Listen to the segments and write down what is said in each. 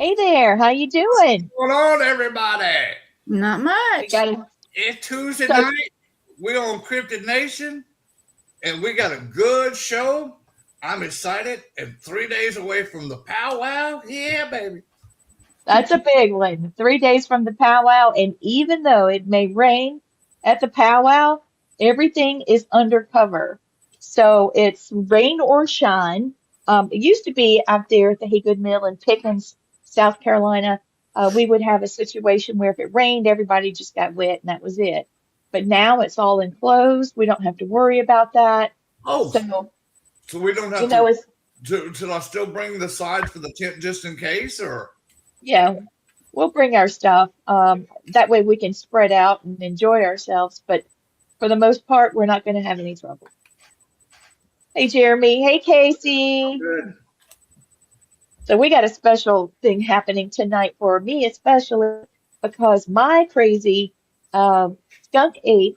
Hey there, how you doing? What's going on, everybody? Not We much. got a It's Tuesday so night. We're on Cryptid Nation, and we got a good show. I'm excited, and 3 days away from the powwow. Yeah, baby. that's a big one. 3 days from the powwow, and even though it may rain at the powwow, everything is undercover. So it's rain or shine. It used to be out there at the Haygood Mill in Pickens, South Carolina. We would have a situation where if it rained, everybody just got wet, and that was it. But now it's all enclosed. We don't have to worry about that. Oh, So, so we don't you have know, it's should I still bring the sides for the tent just in case, or? yeah. We'll bring our stuff. That way we can spread out and enjoy ourselves. But for the most part, we're not going to have any trouble. Hey, Jeremy. Hey, Casey. Good. So we got a special thing happening tonight for me, especially because my crazy skunk ape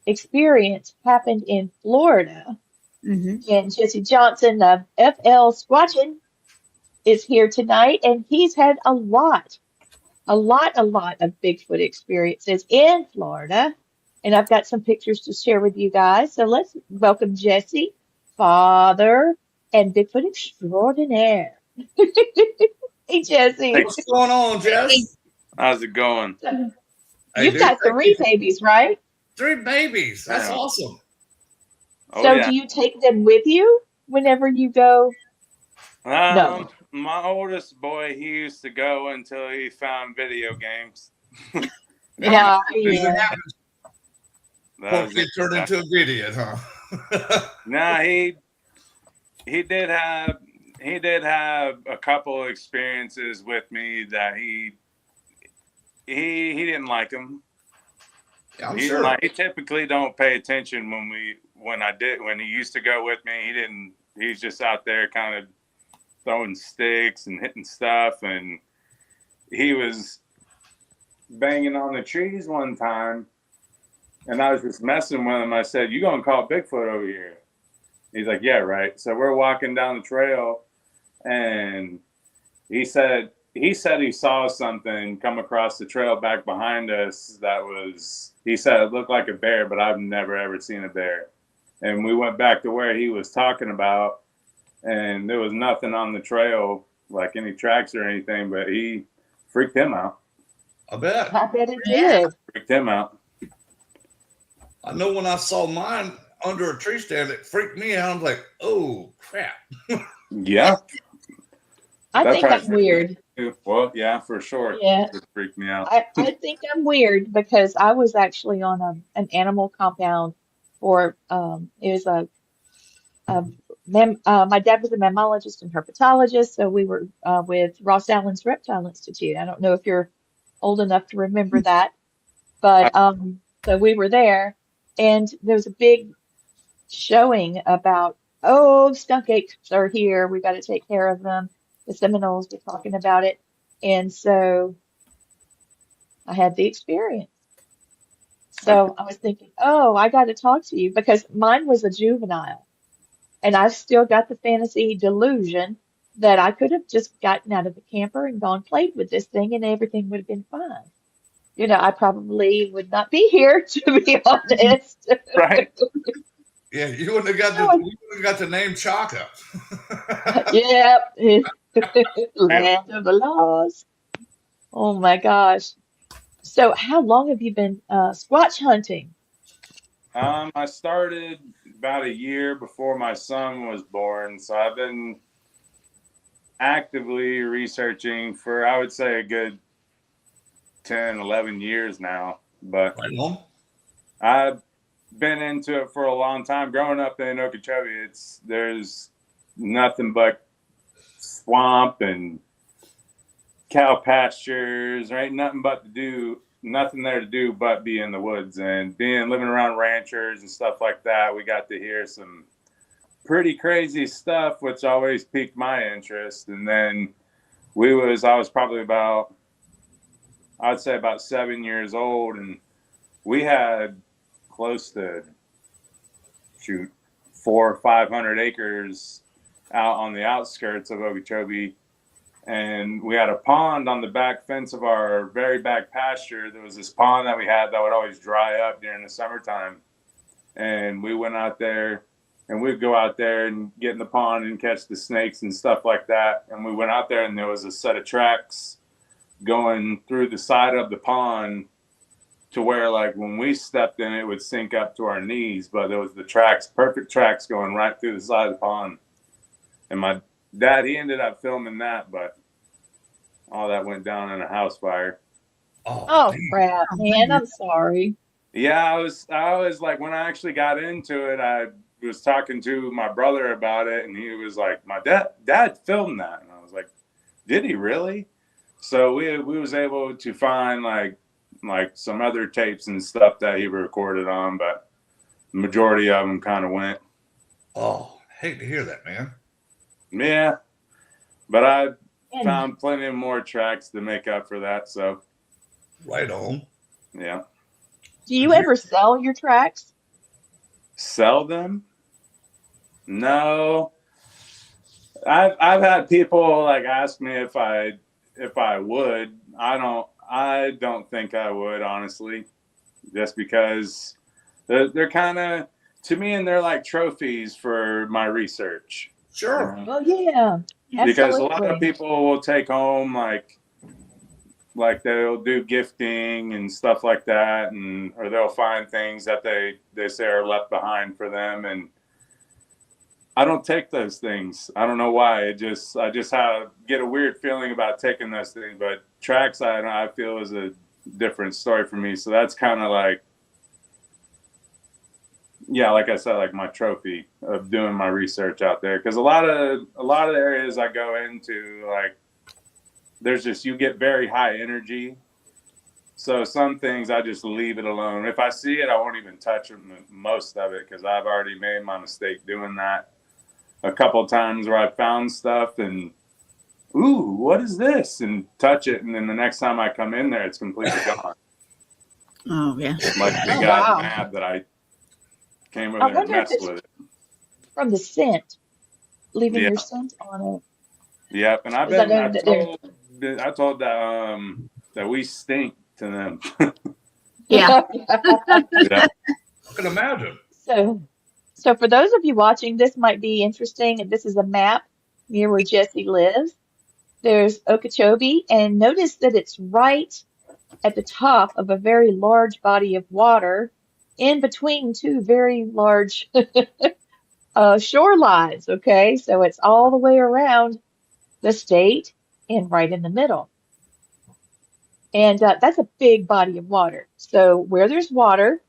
experience happened in Florida. hmm And Jesse Johnson of FL Squatchin is here tonight, and he's had a lot of Bigfoot experiences in Florida. And I've got some pictures to share with you guys. So let's welcome Jesse, father, and Bigfoot extraordinaire. Hey, Jesse. What's going on, Jess? How's it going? So Hey, you've dude, got thank three you. babies, right? 3 babies. That's Yeah. awesome. Oh So yeah. do you take them with you whenever you go? No. My oldest boy, he used to go until he found video games. Yeah, As it yeah. happens, That poor was kid it. turned into an idiot, huh? Nah, he did have a couple experiences with me that he didn't like them. Yeah, I'm He didn't sure. like. He typically don't pay attention when he used to go with me. He didn't. He's just out there kind of throwing sticks and hitting stuff, and he was banging on the trees one time, and I was just messing with him. I said, "You gonna call Bigfoot over here?" He's like, "Yeah, right." So we're walking down the trail, and he said he saw something come across the trail back behind us that was. He said it looked like a bear, but I've never ever seen a bear. And we went back to where he was talking about, and there was nothing on the trail, like any tracks or anything, but he freaked him out. I bet. I bet it Yeah. did. Freaked him out. I know when I saw mine under a tree stand, it freaked me out. I was like, oh, crap. Yeah, I that think probably I'm freaked me weird. too. Well, yeah, for sure. Yeah. It freaked me out. I think I'm weird because I was actually on an animal compound for it was a my dad was a mammologist and herpetologist, so we were with Ross Allen's Reptile Institute. I don't know if you're old enough to remember that, I, but so we were there, and there was a big showing about, oh, skunk apes are here. We got to take care of them. The Seminoles were talking about it, and so I had the experience. okay. So I was thinking, oh, I got to talk to you because mine was a juvenile, and I've still got the fantasy delusion that I could have just gotten out of the camper and gone played with this thing, and everything would have been fine. I probably would not be here, to be honest. Right. Yeah, you wouldn't have got So, the name Chaka. yeah, land of the lost. Oh my gosh. So, how long have you been squatch hunting? I started about a year before my son was born, so I've been actively researching for, I would say, a good 10, 11 years now. But Right on. I've been into it for a long time. Growing up in Okeechobee, there's nothing but swamp and cow pastures. There ain't nothing there to do but be in the woods. And living around ranchers and stuff like that, we got to hear some pretty crazy stuff, which always piqued my interest. And then I was probably I'd say about 7 years old, and we had close to 400 or 500 acres out on the outskirts of Okeechobee, and we had a pond on the back fence of our very back pasture. There was this pond that we had that would always dry up during the summertime. And we went out there, and we'd go out there and get in the pond and catch the snakes and stuff like that. And we went out there, and there was a set of tracks going through the side of the pond to where, like, when we stepped in, it would sink up to our knees. But there was the tracks, perfect tracks going right through the side of the pond. And my dad, he ended up filming that, but all that went down in a house fire. Oh, crap, man. I'm sorry. Yeah, I was like, when I actually got into it, I was talking to my brother about it, and he was like, my dad filmed that. And I was like, did he really? So we was able to find like some other tapes and stuff that he recorded on, but the majority of them kind of went. Oh, hate to hear that, man. Yeah, but I found plenty of more tracks to make up for that. So right on. Yeah. Do you ever sell your tracks? Sell them? No. I've had people like ask me if I would. I don't think I would, honestly, just because they're kind of, to me, and they're like trophies for my research. Sure. Oh yeah. Because a Absolutely. lot of people will take home like they'll do gifting and stuff like that, and or they'll find things that they say are left behind for them, and I don't take those things. I don't know why. I just get a weird feeling about taking those things. But tracks, I feel is a different story for me. So that's kind of like, yeah, like I said, like my trophy of doing my research out there. Because a lot of the areas I go into, like, there's just, you get very high energy. So some things I just leave it alone. If I see it, I won't even touch most of it, because I've already made my mistake doing that a couple of times, where I found stuff and, ooh, what is this? And touch it, and then the next time I come in there, it's completely gone. Oh yeah. Like they got mad that I came over there and messed with it. From the scent, leaving your scent on it. Yep, and I told that we stink to them. Yeah. I can imagine. So for those of you watching, this might be interesting. This is a map near where Jesse lives. There's Okeechobee, and notice that it's right at the top of a very large body of water, in between two very large shorelines. Okay, so it's all the way around the state and right in the middle. And that's a big body of water. So where there's water,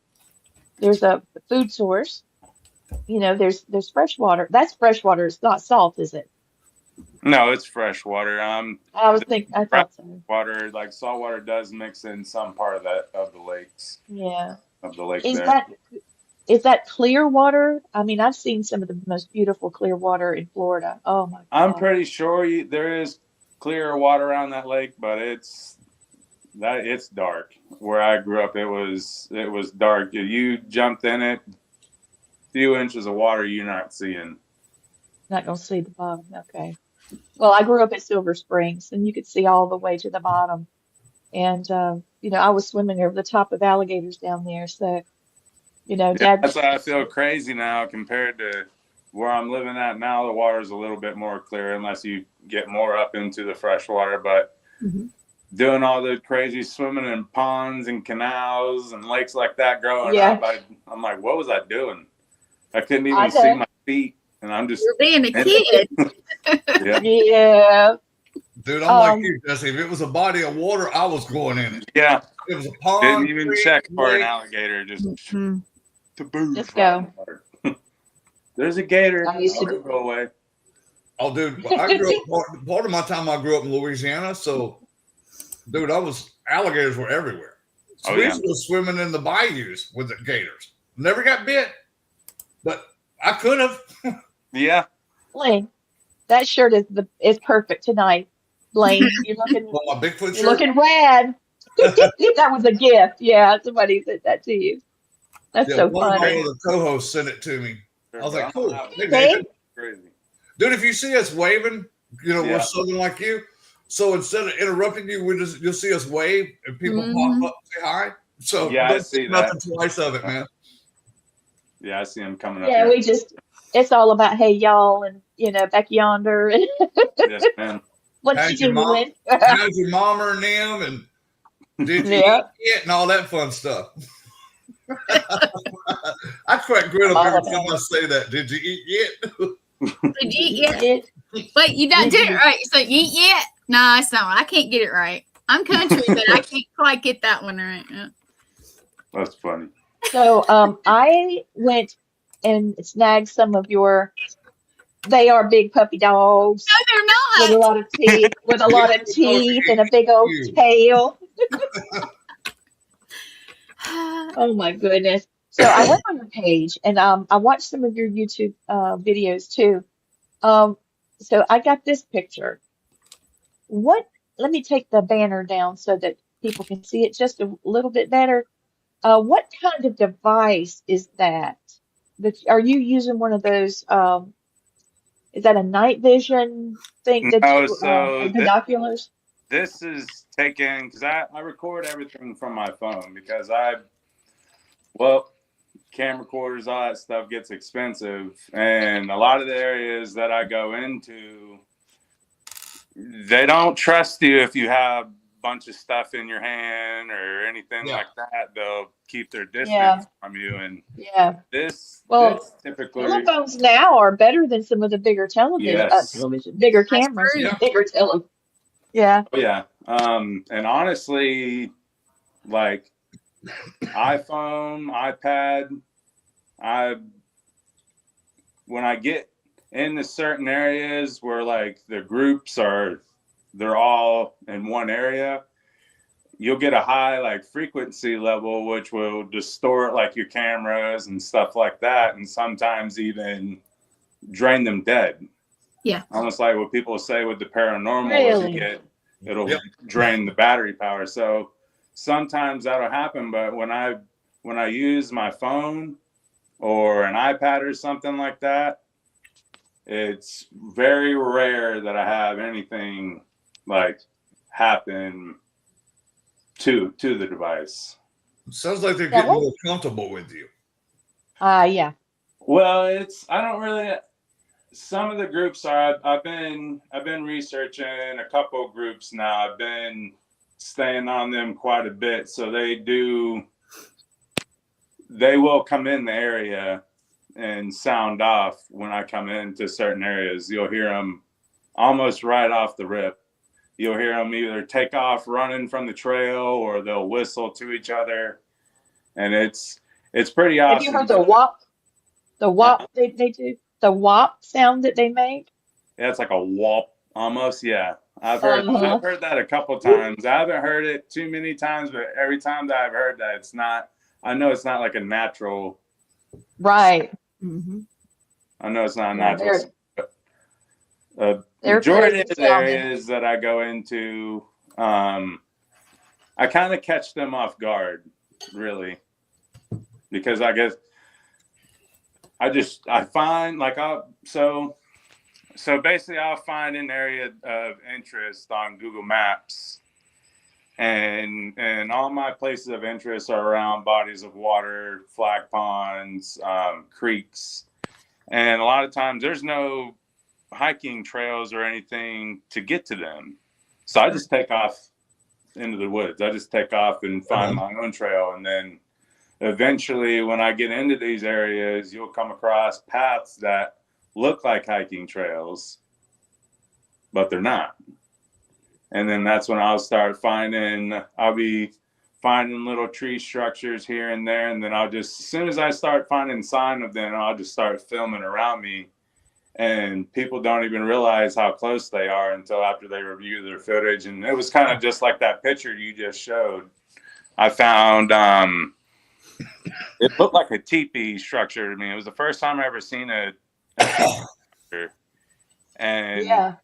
there's a food source. You know, there's fresh water. That's fresh water. It's not salt, is it? No, it's fresh water. I thought so. Water, like salt water, does mix in some part of the lakes. Yeah. Of the lake. Is that clear water? I mean, I've seen some of the most beautiful clear water in Florida. Oh my God. I'm pretty sure there is clear water around that lake, but it's dark. Where I grew up, it was dark. If you jumped in it, few inches of water you're not seeing. Not gonna see the bottom. Okay. Well, I grew up at Silver Springs, and you could see all the way to the bottom. And you know, I was swimming over the top of alligators down there. So, you know, that's why I feel crazy now compared to where I'm living at now. The water's a little bit more clear, unless you get more up into the fresh water. But doing all the crazy swimming in ponds and canals and lakes like that growing up, I'm like, what was I doing? I couldn't even see my feet, and I'm just... You're being a kid. Yeah. Dude, I'm like you, Jesse. If it was a body of water, I was going in it. Yeah. It was a pond. Didn't even check for an alligator. Just taboo. Just go. There's a gator. I used to go away. Oh, dude. I grew up, part of my time I grew up in Louisiana. So, dude, alligators were everywhere. So we used to go swimming in the bayous with the gators. Never got bit. But I could have. Yeah. Blaine, that shirt is perfect tonight. Blaine, you're looking my Bigfoot shirt? You're looking rad. That was a gift. Yeah, somebody said that to you. That's so one funny. of the co-hosts sent it to me. I was like, cool. Hey, dude, if you see us waving, you know, we're Southern like you. So instead of interrupting you, you'll see us wave and people pop up and say hi. So Yeah, I don't see think nothing that. twice of it, man. Yeah, I see them coming up Yeah, here. it's all about, hey, y'all, and, back yonder. Yes, ma'am. What you How's your mom? doing? How's your mom or them? And did you Yeah, eat yet? And all that fun stuff. I crack grin up all every about time I it. say that. Did you eat yet? Did you eat yet? Yeah. Wait, you don't Did do it you? right. So you eat yet? No, it's not. I can't get it right. I'm country, but I can't quite get that one right. Yeah. That's funny. So, I went and snagged some of your. They are big puppy dogs No, with a they're not. lot of teeth, and a big old You. tail. Oh my goodness. So I went on your page and I watched some of your YouTube videos too. Um, so I got this picture. What, let me take the banner down so that people can see it just a little bit better. What kind of device is that? Are you using one of those, is that a night vision thing that No, you, so binoculars? this is taken because I record everything from my phone because camcorders, all that stuff gets expensive. And a lot of the areas that I go into, they don't trust you if you have a bunch of stuff in your hand or anything like that. They'll keep their Yeah, distance from you. And yeah. this Well, typically, telephones now are better than some of the bigger yes. bigger That's cameras, true. Yeah. bigger tele. Yeah. Oh, yeah. And honestly, like iPhone, iPad, when I get into certain areas where like the groups they're all in one area, you'll get a high like frequency level, which will distort like your cameras and stuff like that, and sometimes even drain them dead. Yeah. Almost like what people say with the paranormal, Really? it'll Yep. drain the battery power. So sometimes that'll happen, but when I use my phone or an iPad or something like that, it's very rare that I have anything like happen to the device. Sounds like they're Yeah, getting what? more comfortable with you. Yeah. Well, I don't really. Some of the groups are. I've been researching a couple of groups now. I've been staying on them quite a bit. So they will come in the area and sound off when I come into certain areas. You'll hear them almost right off the rip. You'll hear them either take off running from the trail or they'll whistle to each other, and it's pretty Have you awesome. heard the whop? The whop they do? The whop sound that they make? Yeah, it's like a whoop almost. Yeah, I've Uh-huh. heard that a couple times. I haven't heard it too many times, but every time that I've heard that, it's not. I know it's not like a natural. Right. Mm-hmm. I know it's not a Yeah, natural. they're Majority of crazy the sounding. areas that I go into, I kind of catch them off guard, really, because I guess I find like so basically I'll find an area of interest on Google Maps, and all my places of interest are around bodies of water, flag ponds, creeks, and a lot of times there's no hiking trails or anything to get to them. So I just take off into the woods. I just take off and find my own trail. And then eventually when I get into these areas, you'll come across paths that look like hiking trails, but they're not. And then that's when I'll be finding little tree structures here and there. And then as soon as I start finding sign of them, I'll just start filming around me. And people don't even realize how close they are until after they review their footage. And it was kind of just like that picture you just showed. I found it looked like a teepee structure to me. It was the first time I ever seen a structure. And Yeah.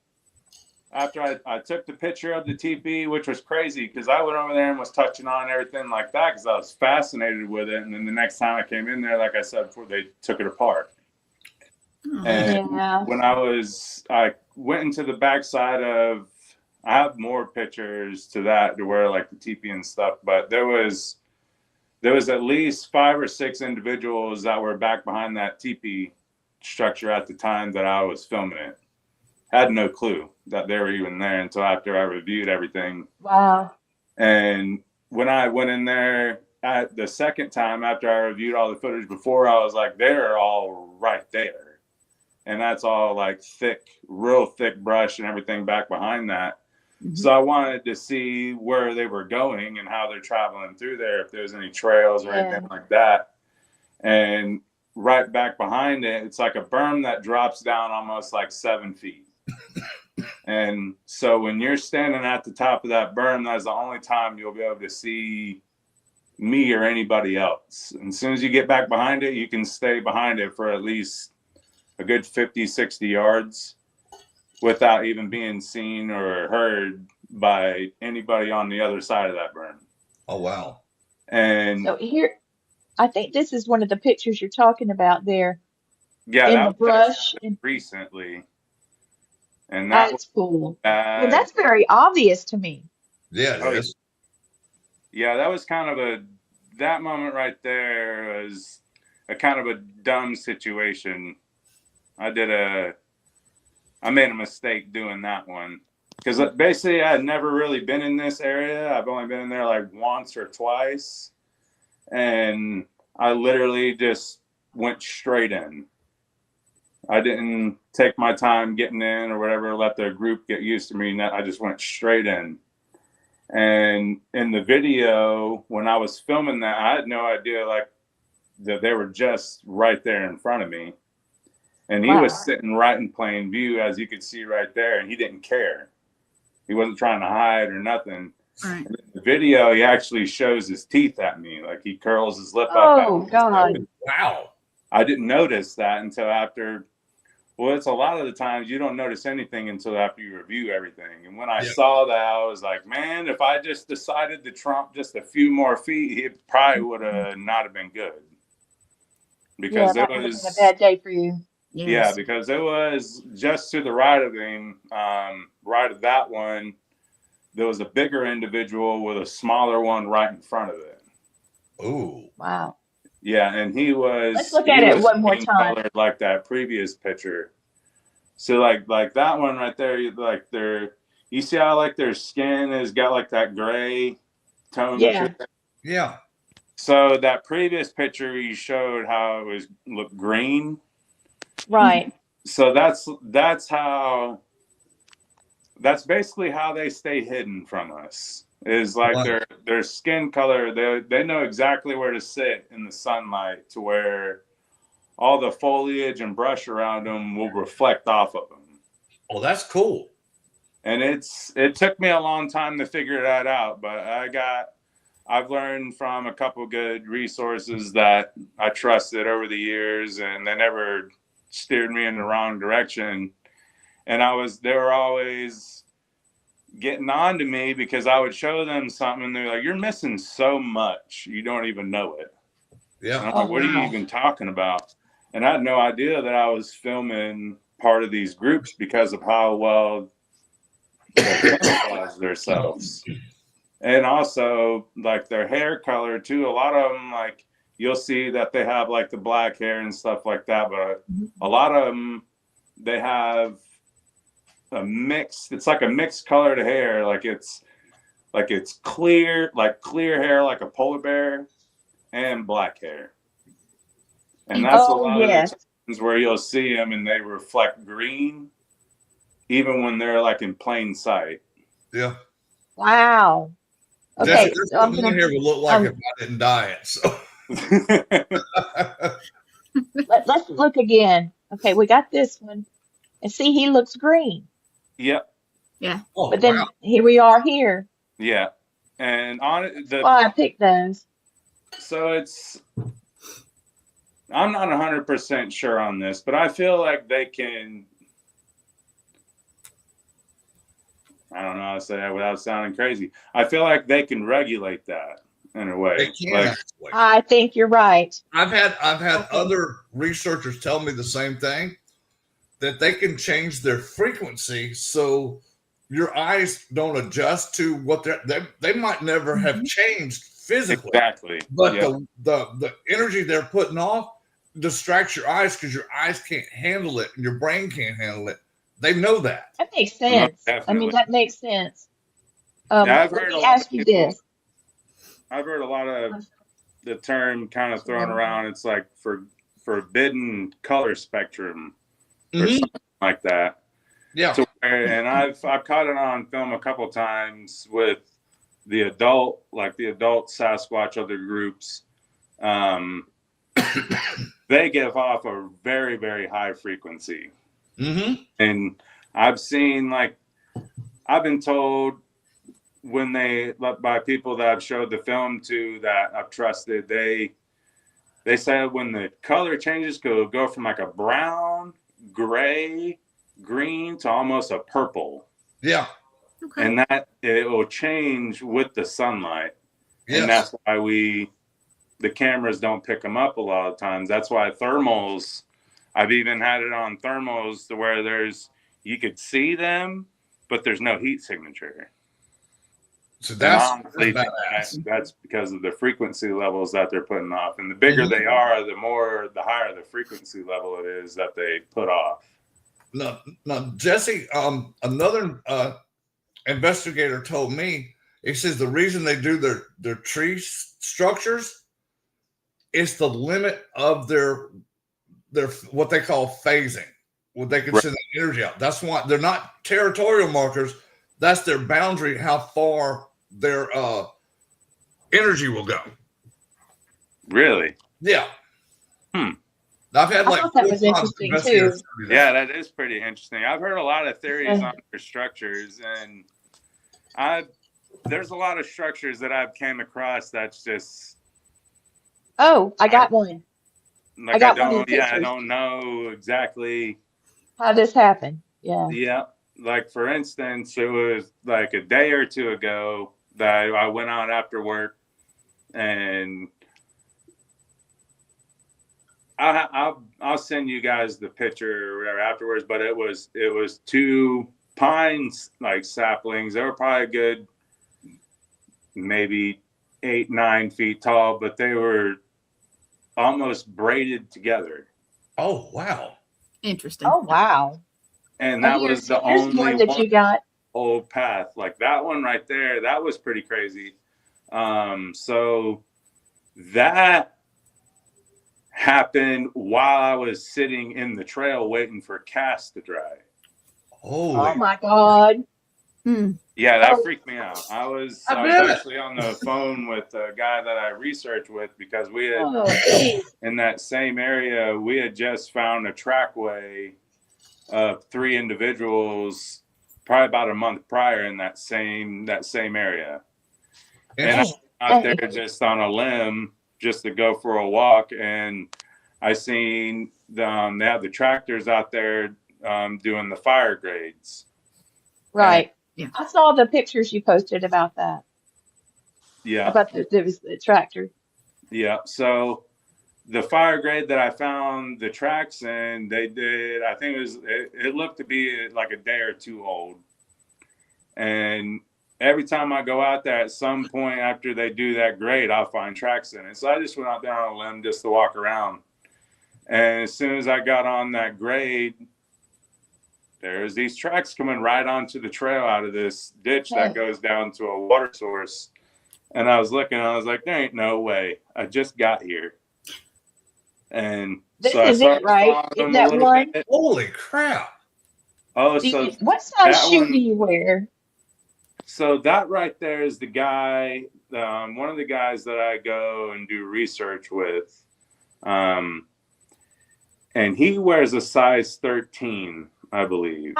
after I took the picture of the teepee, which was crazy because I went over there and was touching on everything like that because I was fascinated with it. And then the next time I came in there, like I said before, they took it apart. And Yeah. when I went into the backside of I have more pictures to that to where like the teepee and stuff, but there was at least 5 or 6 individuals that were back behind that teepee structure at the time that I was filming it. Had no clue that they were even there until after I reviewed everything. Wow. And when I went in there at the second time after I reviewed all the footage before, I was like, they're all right there. And that's all like thick, real thick brush and everything back behind that. Mm-hmm. So I wanted to see where they were going and how they're traveling through there, if there's any trails or anything like that. And right back behind it, it's like a berm that drops down almost like 7 feet. And so when you're standing at the top of that berm, that's the only time you'll be able to see me or anybody else. And as soon as you get back behind it, you can stay behind it for at least a good 50, 60 yards without even being seen or heard by anybody on the other side of that berm. Oh, wow. And so here, I think this is one of the pictures you're talking about there. Yeah, in that the brush. Recently. And that's cool. Well, that's very obvious to me. Yeah, it is. Yeah, that was kind of that moment right there was a kind of a dumb situation. I made a mistake doing that one. Because basically I had never really been in this area. I've only been in there like once or twice. And I literally just went straight in. I didn't take my time getting in or whatever, let the group get used to me. I just went straight in. And in the video, when I was filming that, I had no idea like that they were just right there in front of me. And he was sitting right in plain view, as you could see right there, and he didn't care. He wasn't trying to hide or nothing. Right. In the video, he actually shows his teeth at me. Like he curls his lip up. Oh, God. Wow. I didn't notice that until after. Well, it's a lot of the times you don't notice anything until after you review everything. And when I saw that, I was like, man, if I just decided to trump just a few more feet, it probably would have not have been good. Because that would have been a bad day for you. Yes. Yeah, because it was just to the right of him, right of that one, there was a bigger individual with a smaller one right in front of it. Oh. Wow. Yeah, and he was. Let's look at it one more time. Like that previous picture. So like that one right there, like you see how like their skin has got like that gray tone. Yeah. Yeah. So that previous picture you showed how it looked green. Right. So that's basically how they stay hidden from us. Is like their skin color, they know exactly where to sit in the sunlight to where all the foliage and brush around them will reflect off of them. Oh, that's cool. And it took me a long time to figure that out, but I've learned from a couple good resources that I trusted over the years, and they never steered me in the wrong direction. And they were always getting on to me because I would show them something and they're like, you're missing so much. You don't even know it. Yeah. And I'm like, what are you even talking about? And I had no idea that I was filming part of these groups because of how well they camouflage themselves. And also like their hair color too. A lot of them, like you'll see that they have like the black hair and stuff like that. But a lot of them, they have it's like a mixed colored hair. Like it's clear hair, like a polar bear, and black hair. And that's a lot of the times where you'll see them and they reflect green, even when they're like in plain sight. Yeah. Wow. Okay. This one here would look like if I didn't dye it. So let's look again. Okay, we got this one. And see, he looks green. Yep. Yeah. Oh, but then here we are here. Yeah. And I picked those. So I'm not 100% sure on this, but I feel like they can, I don't know how to say that without sounding crazy. I feel like they can regulate that in a way. They can. I think you're right. I've had other researchers tell me the same thing, that they can change their frequency so your eyes don't adjust to what they might never have changed physically. Exactly. But Yep. the energy they're putting off distracts your eyes because your eyes can't handle it and your brain can't handle it. They know that. That makes Most sense. I definitely. mean, that makes sense. Yeah, I've Let heard a me lot ask of you people. this. I've heard a lot of the term kind of thrown around. It's like forbidden color spectrum or Mhm. something like that. Yeah. To where, and I've caught it on film a couple times with the adult Sasquatch other groups. They give off a very, very high frequency. Mm-hmm. And I've seen, like, I've been told when by people that I've showed the film to that I've trusted, they said when the color changes, it'll go from like a brown, gray, green to almost a purple. Yeah. Okay. And that it will change with the sunlight. Yes. And that's why the cameras don't pick them up a lot of times. That's why thermals, I've even had it on thermals to where you could see them, but there's no heat signature. So And that's honestly, badass. that's because of the frequency levels that they're putting off. And the bigger they are, the higher the frequency level it is that they put off. Now, Jesse, another investigator told me, he says the reason they do their tree structures is the limit of their what they call phasing, what they consider the energy out. That's why they're not territorial markers. That's their boundary, how far their energy will go. Really? Yeah. Hmm. I've had I like thought that was interesting too. Yeah, that is pretty interesting. I've heard a lot of theories on their structures, and there's a lot of structures that I've came across that's just. Oh, I got one. Like I got one of the I pictures. don't know exactly How this happened. Yeah. Yeah, like for instance, it was like a day or two ago that I went out after work, and I'll send you guys the picture or whatever afterwards. But it was two pines, like saplings. They were probably a good maybe 8-9 feet tall, but they were almost braided together. Oh wow! Interesting. Oh wow! And that was the here's only one that you got. Old path, like that one right there. That was pretty crazy. So that happened while I was sitting in the trail waiting for cast to dry. Oh my God. Yeah, that freaked me out. I was actually on the phone with a guy that I researched with because we had in that same area, we had just found a trackway of 3 individuals probably about a month prior in that same area. And I was out there just on a limb just to go for a walk, and I seen they have the tractors out there doing the fire grades. Right. And I saw the pictures you posted about that. Yeah. About the tractor. Yeah. So the fire grade that I found the tracks in, they did, I think it looked to be like a day or two old. And every time I go out there at some point after they do that grade, I'll find tracks in it. So I just went out there on a limb just to walk around. And as soon as I got on that grade, there's these tracks coming right onto the trail out of this ditch that goes down to a water source. And I was looking, I was like, there ain't no way. I just got here. And this so is it, right? Is that one? Bit. Holy crap! Oh, so what size shoe do you wear? So that right there is the guy, one of the guys that I go and do research with, and he wears a size 13, I believe.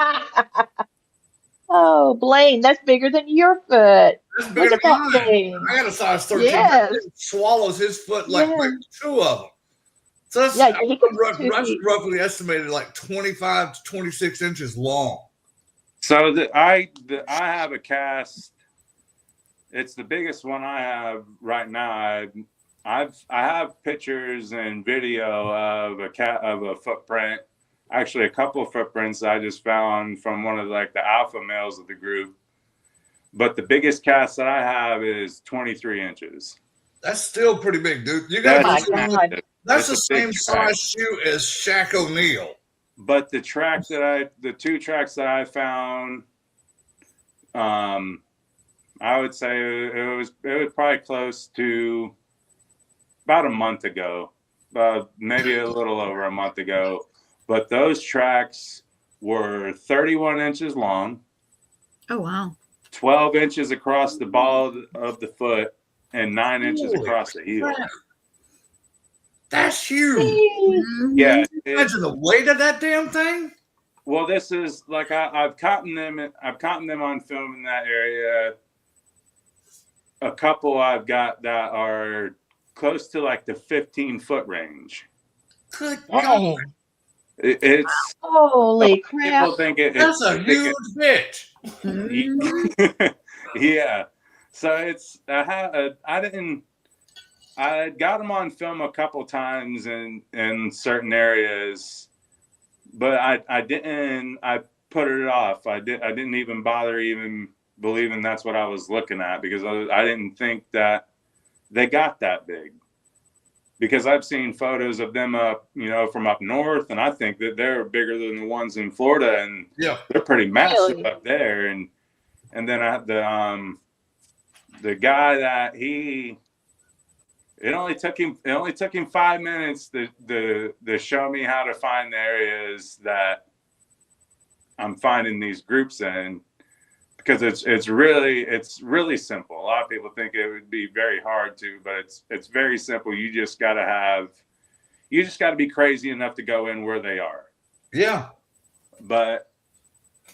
Oh, Blaine, that's bigger than your foot. Look at that thing. I got a size 13. Yes. It swallows his foot like 2 of them. So that's roughly estimated like 25 to 26 inches long. So I have a cast. It's the biggest one I have right now. I have pictures and video of a footprint actually a couple of footprints I just found from one of like the alpha males of the group. But the biggest cast that I have is 23 inches. That's still pretty big, dude. You Oh got my to God. that's It's the a big same track. size shoe as Shaq O'Neal. But the two tracks that I found, I would say it was probably close to about a month ago, maybe a little over a month ago. But those tracks were 31 inches long. Oh, wow. 12 inches across the ball of the foot, and 9 inches Holy across the heel. crap. That's huge. Mhm. Yeah. Imagine the weight of that damn thing. Well, this is like I've caught them on film in that area. A couple I've got that are close to like the 15-foot range. Good God. It's Holy people crap. think That's a huge bitch. Mhm. Yeah. So it's I got them on film a couple times in certain areas, but I put it off. I didn't even bother even believing that's what I was looking at, because I didn't think that they got that big. Because I've seen photos of them up, from up north, and I think that they're bigger than the ones in Florida, and they're pretty massive Really? up there. And then the guy that it only took him 5 minutes to show me how to find the areas that I'm finding these groups in, because it's really simple. A lot of people think it would be very hard to, but it's very simple. You just got to be crazy enough to go in where they are. Yeah. But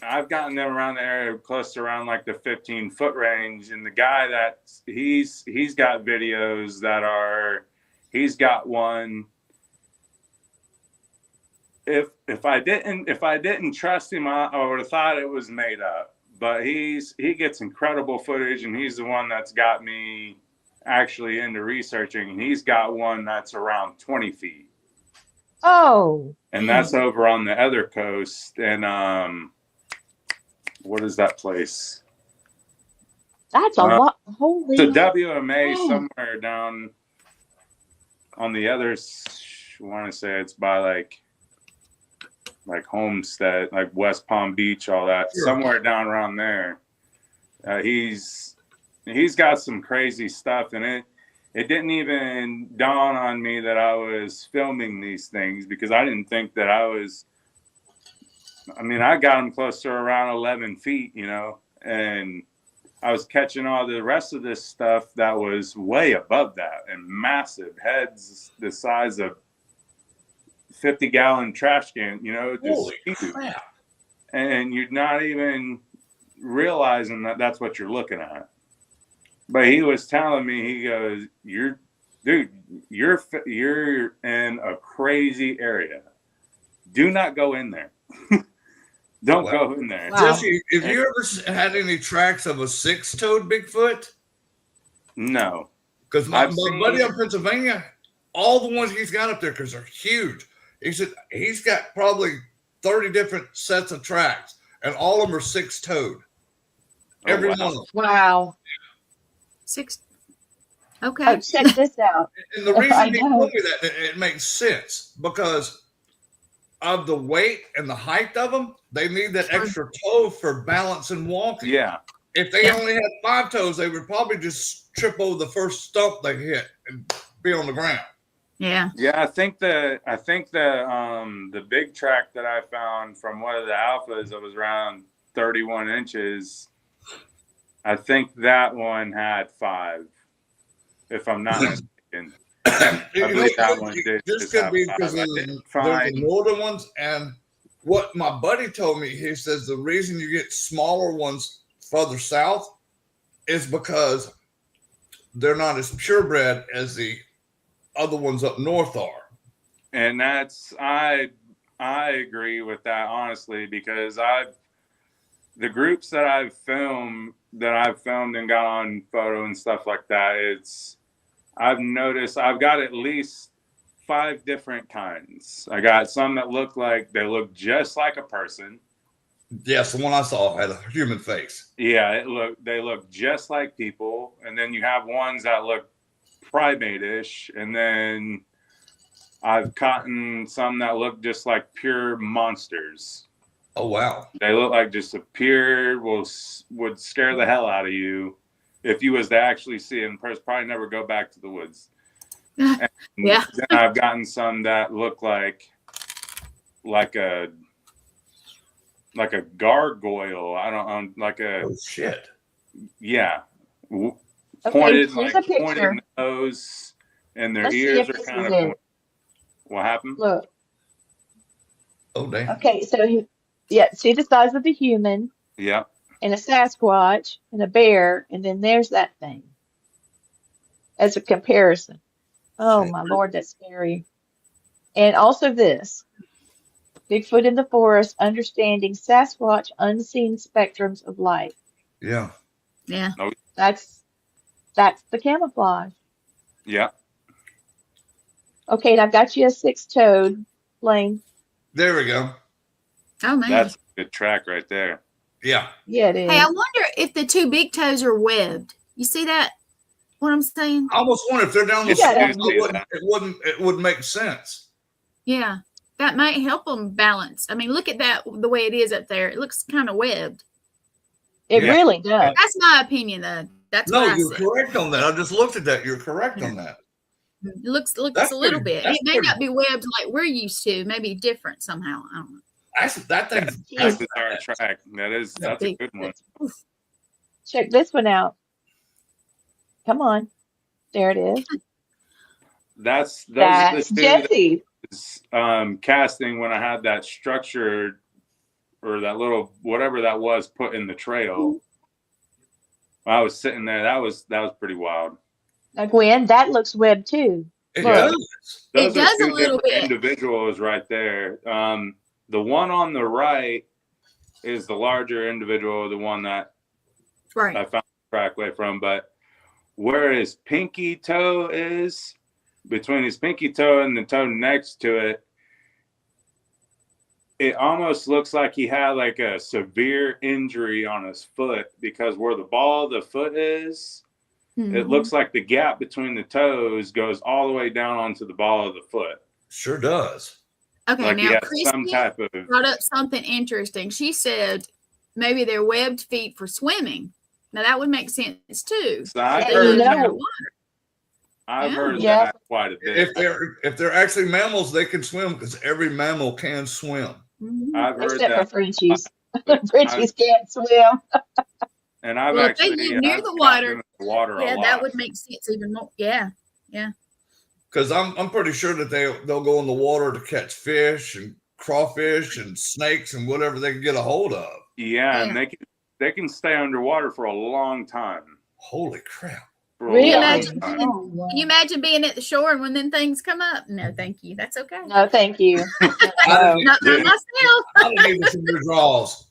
I've gotten them around the area close to around like the 15-foot range, and the guy that he's got videos he's got one. If I didn't trust him, I would have thought it was made up. But he gets incredible footage, and he's the one that's got me actually into researching. And he's got one that's around 20 feet. Oh. And that's over on the other coast. And what is that place? That's a lot. Holy. The WMA somewhere down on the other. I want to say it's by like Homestead, like West Palm Beach, all that, somewhere down around there. He's got some crazy stuff, and it didn't even dawn on me that I was filming these things, because I didn't think that I was. I mean, I got him close to around 11 feet, and I was catching all the rest of this stuff that was way above that, and massive heads the size of 50-gallon trash can, just Holy huge. crap. And you're not even realizing that that's what you're looking at. But he was telling me, he goes, you're in a crazy area. Do not go in there. Don't go in there. Wow. Jesse, have you ever had any tracks of a 6-toed Bigfoot? No. Because my buddy up in Pennsylvania, all the ones he's got up there, because they're huge, he said he's got probably 30 different sets of tracks, and all of them are 6-toed. Every one of them. Wow. 6. Okay. Oh, check this out. And the reason he told me that, it makes sense, because of the weight and the height of them, they need that extra toe for balance and walking. Yeah. If they only had 5 toes, they would probably just trip over the first stump they hit and be on the ground. Yeah. Yeah, I think the big track that I found from one of the alphas that was around 31 inches, I think that one had 5, if I'm not mistaken. I believe that one did. This could be because there's the northern ones, and what my buddy told me, he says the reason you get smaller ones further south is because they're not as purebred as the other ones up north are. And that's I agree with that, honestly, because the groups that I've filmed and got on photo and stuff like that, I've noticed I've got at least 5 different kinds. I got some that look just like a person. Yes, the one I saw had a human face. Yeah, they look just like people. And then you have ones that look primate-ish, and then I've caught some that look just like pure monsters. Oh wow! They look like just a pure would scare the hell out of you if you was to actually see it in person. Probably never go back to the woods. And Yeah. Then I've gotten some that look like a gargoyle. I don't know, like a Oh shit! yeah, Okay, pointed here's a picture. pointed nose, and their Let's see ears if are this kind is of it. pointed. What happened? Look. Oh damn! Okay, so yeah, see the size of the human Yeah. and a Sasquatch and a bear, and then there's that thing as a comparison. Oh Shit. my Lord, that's scary. And also this. Bigfoot in the forest, understanding Sasquatch unseen spectrums of light. Yeah. Yeah. That's the camouflage. Yeah. Okay, and I've got you a six-toed plane. There we go. Oh man. That's a good track right there. Yeah. Yeah, it Hey, I is. wonder if the 2 big toes are webbed. You see that? What I'm saying? I almost wonder if they're down the You gotta- slope, it wouldn't make sense. Yeah. That might help them balance. I mean, look at that, the way it is up there. It looks kind of webbed. It Yeah. really does. That's my opinion, though. That's No, what I you're said. correct on that. I just looked at that. You're correct on that. It looks That's a little pretty- bit. that's It may pretty- not be webbed like we're used to. Maybe different somehow. I don't know. That thing. That's a hard track. That's a Big- good one. Check this one out. Come on. There it is. Those That's are the 2 that Jesse. was, casting when I had that structure or that little whatever that was put in the trail. When I was sitting there, that was pretty wild. Now, Gwen, that looks webbed too. It Look. does. Those It are does a 2 little different bit. individuals right there. The one on the right is the larger individual, the one that Right. I found the track way from. But where his pinky toe is, between his pinky toe and the toe next to it, it almost looks like he had like a severe injury on his foot, because where the ball of the foot is, it looks like the gap between the toes goes all the way down onto the ball of the foot. Sure does. Okay, Like he now had Christy some type of brought up something interesting. She said maybe they're webbed feet for swimming. Now that would make sense too. So I've And heard, you know- underwater. I've Yeah. heard Yeah. that quite a bit. If they're actually mammals, they can swim because every mammal can swim. Mhm. I've heard Except for that, Frenchies. Frenchies can't swim. and I've Well, if they actually live near I've the gotten water, in the water Yeah, a that lot. would make sense even more. Yeah. Because I'm pretty sure that they'll go in the water to catch fish and crawfish and snakes and whatever they can get a hold of. Yeah, Yeah. and they can stay underwater for a long time. Holy crap! For a Really? long Imagine time. being- Oh, wow. Can you imagine being at the shore and when then things come up? No, thank you. That's okay. No, thank you. No. Not by myself. I didn't even see your draws.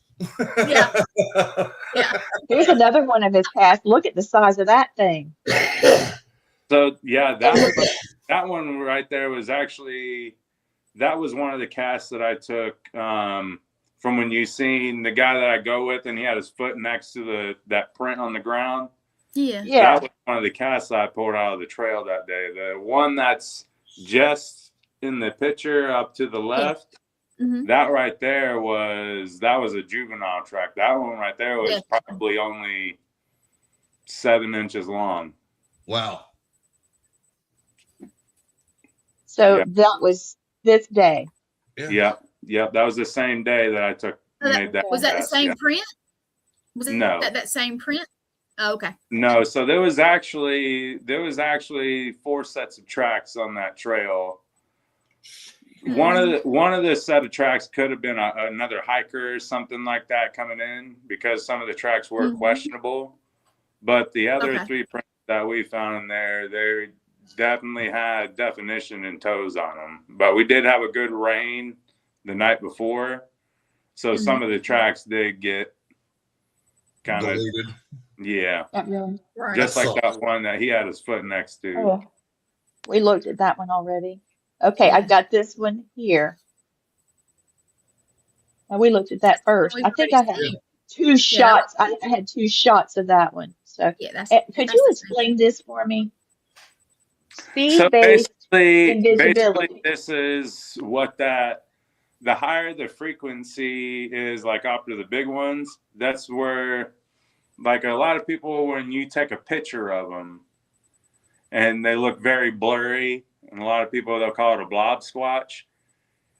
Yeah. Here's another one of his casts. Look at the size of that thing. So yeah, that one right there was actually, that was one of the casts that I took from when you seen the guy that I go with, and he had his foot next to that print on the ground. Yeah. Yeah. That was one of the casts I pulled out of the trail that day. The one that's just in the picture up to the left, Mhm. that right there was a juvenile track. That one right there was Yeah. probably only 7 inches long. Wow. So Yeah. that was this day. Yeah. Yep. That was the same day that I made that. Was that the cast, same yeah. print? Was it No. that same print? Oh, okay. No, so there was actually 4 sets of tracks on that trail. One of the set of tracks could have been another hiker or something like that coming in, because some of the tracks were Mhm. questionable. But the other Okay. 3 prints that we found in there, they definitely had definition and toes on them. But we did have a good rain the night before, so some of the tracks did get kind of, Deleted. yeah, Not really. Right. just like Sucks. that one that he had his foot next to. Oh, we looked at that one already. Okay, I've got this one here. Now we looked at that first. We've I think already I had seen. two Yeah, that shots. I had two shots of that one. So, yeah, could that's you the same. explain this for me? So Speed-based basically, invisibility. this is what that. The higher the frequency is, like after the big ones, that's where, like a lot of people, when you take a picture of them and they look very blurry, and a lot of people they'll call it a blob squatch.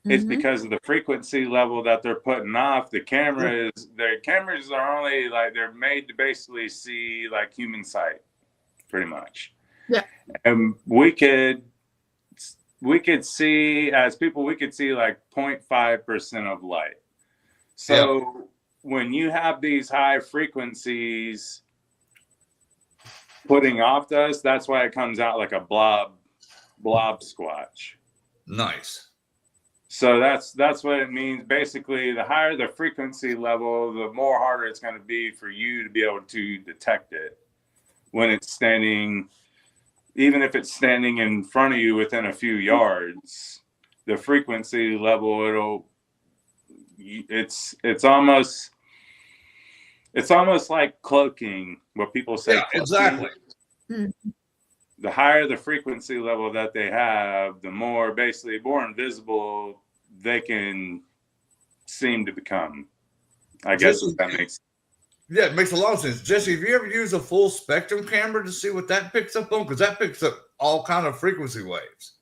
It's Mm-hmm. because of the frequency level that they're putting off. The cameras are only like they're made to basically see like human sight, pretty much. Yeah. And we could see as people, we could see like 0.5% of light. So when you have these high frequencies putting off to us, that's why it comes out like a blob squatch. Nice. So that's what it means. Basically, the higher the frequency level, the more harder it's going to be for you to be able to detect it when it's standing. Even if it's standing in front of you within a few yards, the frequency level, it's almost like cloaking, what people say. Yeah, Cloaking. exactly. Mm-hmm. The higher the frequency level that they have, the more invisible they can seem to become. I guess if that makes sense. Yeah, it makes a lot of sense. Jesse, have you ever used a full spectrum camera to see what that picks up on? Because that picks up all kind of frequency waves.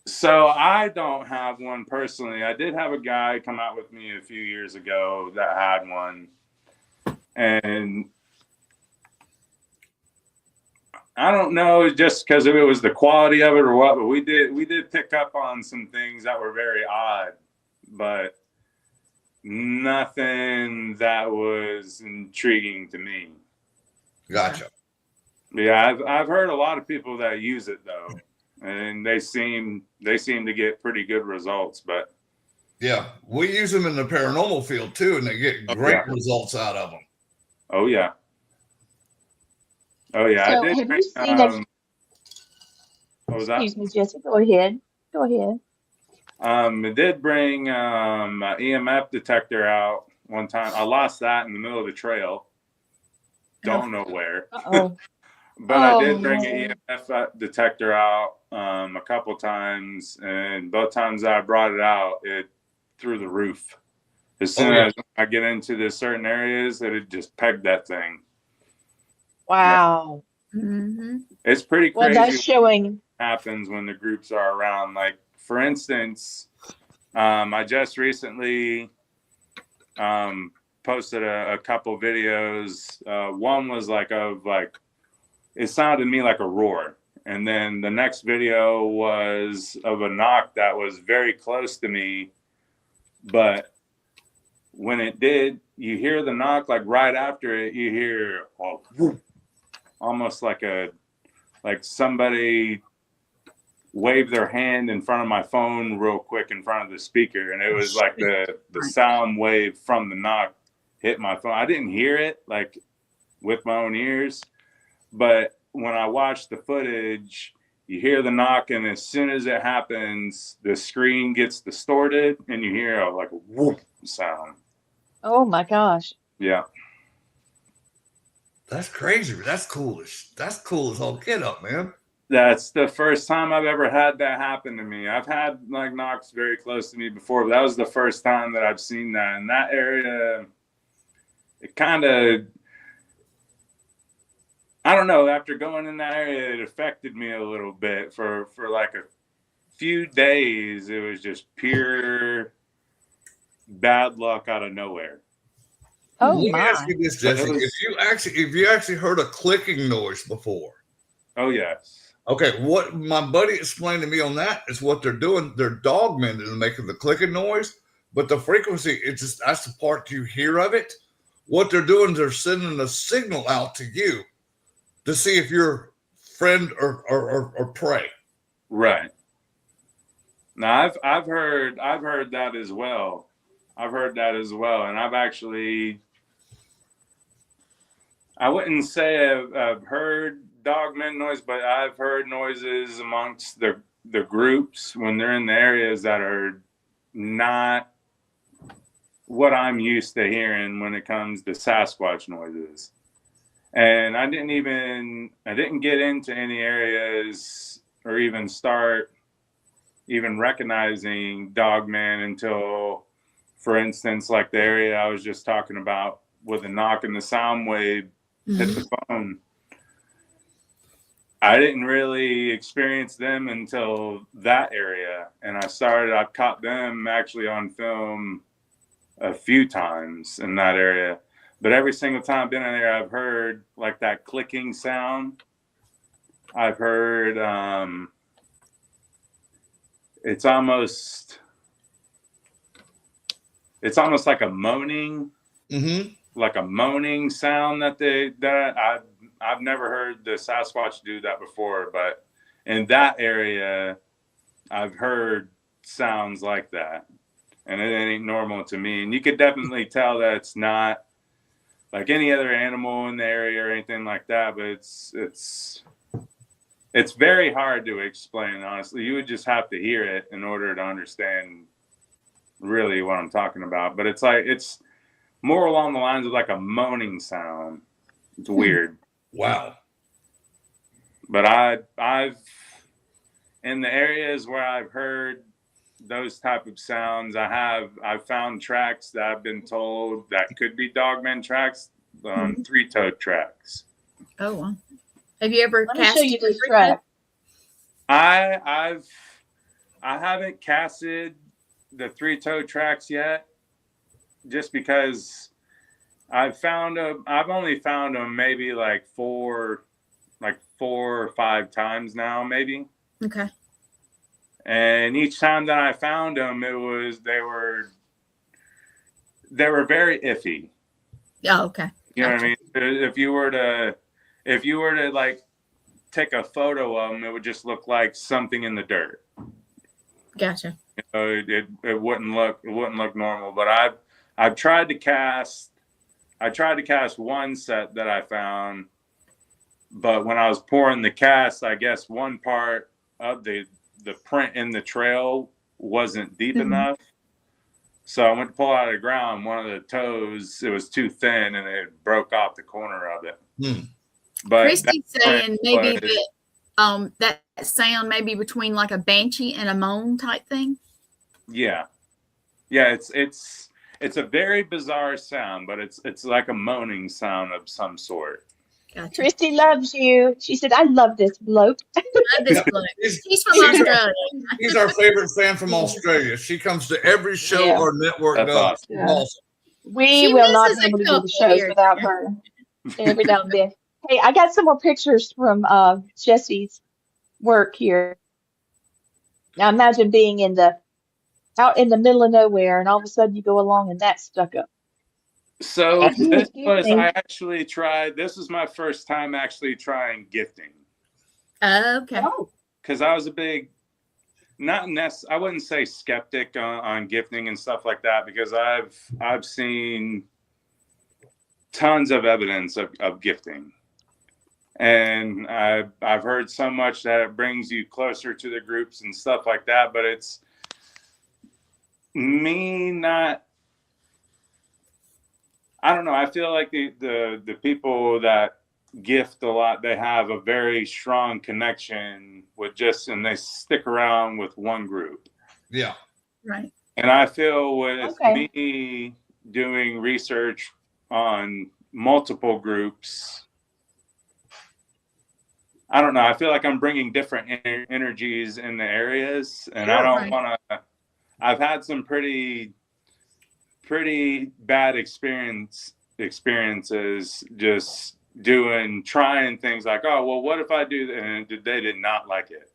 So I don't have one personally. I did have a guy come out with me a few years ago that had one. And I don't know just because it was the quality of it or what, but we did pick up on some things that were very odd, but nothing that was intriguing to me. Gotcha. Yeah, I've heard a lot of people that use it though, and they seem to get pretty good results. But yeah, we use them in the paranormal field too, and they get great results out of them. Oh yeah. Oh yeah. So, I did. have you seen that? What was that? Excuse me, Jesse. Go ahead. Go ahead. It did bring an EMF detector out one time. I lost that in the middle of the trail. Don't know where. Uh-oh. But I Oh, did bring no. an EMF detector out a couple times, and both times I brought it out, it through the roof. As soon as I get into the certain areas, it just pegged that thing. Wow. Mm-hmm. It's pretty Well, crazy that's showing. what happens when the groups are around. Like, for instance, I just recently posted a couple videos. One was it sounded to me like a roar. And then the next video was of a knock that was very close to me. But when it did, you hear the knock, like right after it, you hear almost like somebody waved their hand in front of my phone real quick in front of the speaker. And it was like the sound wave from the knock hit my phone. I didn't hear it like with my own ears, but when I watched the footage, you hear the knock, and as soon as it happens, the screen gets distorted, and you hear like a whoop sound. Oh my gosh. Yeah. That's crazy. That's cool as all get up, man. That's the first time I've ever had that happen to me. I've had like knocks very close to me before, but that was the first time that I've seen that. In that area, it kind of, I don't know, after going in that area, it affected me a little bit for like a few days. It was just pure bad luck out of nowhere. Oh Let me ask my. you this, Jesse. If you actually heard a clicking noise before. Oh yes. Okay, what my buddy explained to me on that is what they're doing. They're dogmen and making the clicking noise, but the frequency, it's just that's the part you hear of it. What they're doing is they're sending a signal out to you to see if you're friend or prey. Right. Now I've heard that as well. I've heard that as well, and I've actually, I wouldn't say I've heard dogmen noise, but I've heard noises amongst the the groups when they're in the areas that are not what I'm used to hearing when it comes to Sasquatch noises. And I didn't get into any areas or even start even recognizing Dogman until, for instance, like the area I was just talking about with a knock and the sound wave hit the phone. I didn't really experience them until that area. And I've caught them actually on film a few times in that area. But every single time I've been in there, I've heard like that clicking sound. I've heard, it's almost like a moaning, like a moaning sound that I've never heard the Sasquatch do that before, but in that area, I've heard sounds like that, and it ain't normal to me. And you could definitely tell that it's not like any other animal in the area or anything like that, but it's very hard to explain, honestly. You would just have to hear it in order to understand really what I'm talking about. But it's more along the lines of like a moaning sound. It's weird. Wow. But I've in the areas where I've heard those type of sounds, I've found tracks that I've been told that could be Dogman tracks, three-toed tracks. Oh, wow. Have you ever Let me show you casted this track. I haven't casted the three-toed tracks yet, just because I've only found them maybe like four or five times now, maybe. Okay. And each time that I found them, they were very iffy. Oh, okay. You know what I mean? If you were to like take a photo of them, it would just look like something in the dirt. Gotcha. You know, it wouldn't look normal. But I've tried to cast. I tried to cast one set that I found, but when I was pouring the cast, I guess one part of the print in the trail wasn't deep enough. So I went to pull out of the ground. One of the toes, it was too thin, and it broke off the corner of it. But Christy's saying maybe that sound maybe between like a banshee and a moan type thing. Yeah, it's a very bizarre sound, but it's like a moaning sound of some sort. Gotcha. Christy loves you. She said, I love this bloke. I love this bloke. She's from Australia. He's our favorite fan from Australia. She comes to every show our network That's does. awesome. Yeah. Awesome. We She will not misses be able a to do the couple shows here. without her every now and then. Hey, I got some more pictures from Jesse's work here. Now imagine being out in the middle of nowhere, and all of a sudden you go along and that's stuck up. So this was my first time actually trying gifting. Okay. Oh, Because I was a big, I wouldn't say skeptic on gifting and stuff like that, because I've seen tons of evidence of gifting. And I've heard so much that it brings you closer to the groups and stuff like that, but it's me not. I don't know. I feel like the people that gift a lot, they have a very strong connection and they stick around with one group. Yeah. Right. And I feel with me doing research on multiple groups, I don't know. I feel like I'm bringing different energies in the areas, and I don't want to. I've had some pretty bad experiences just trying things like, oh, well, what if I do that? And they did not like it.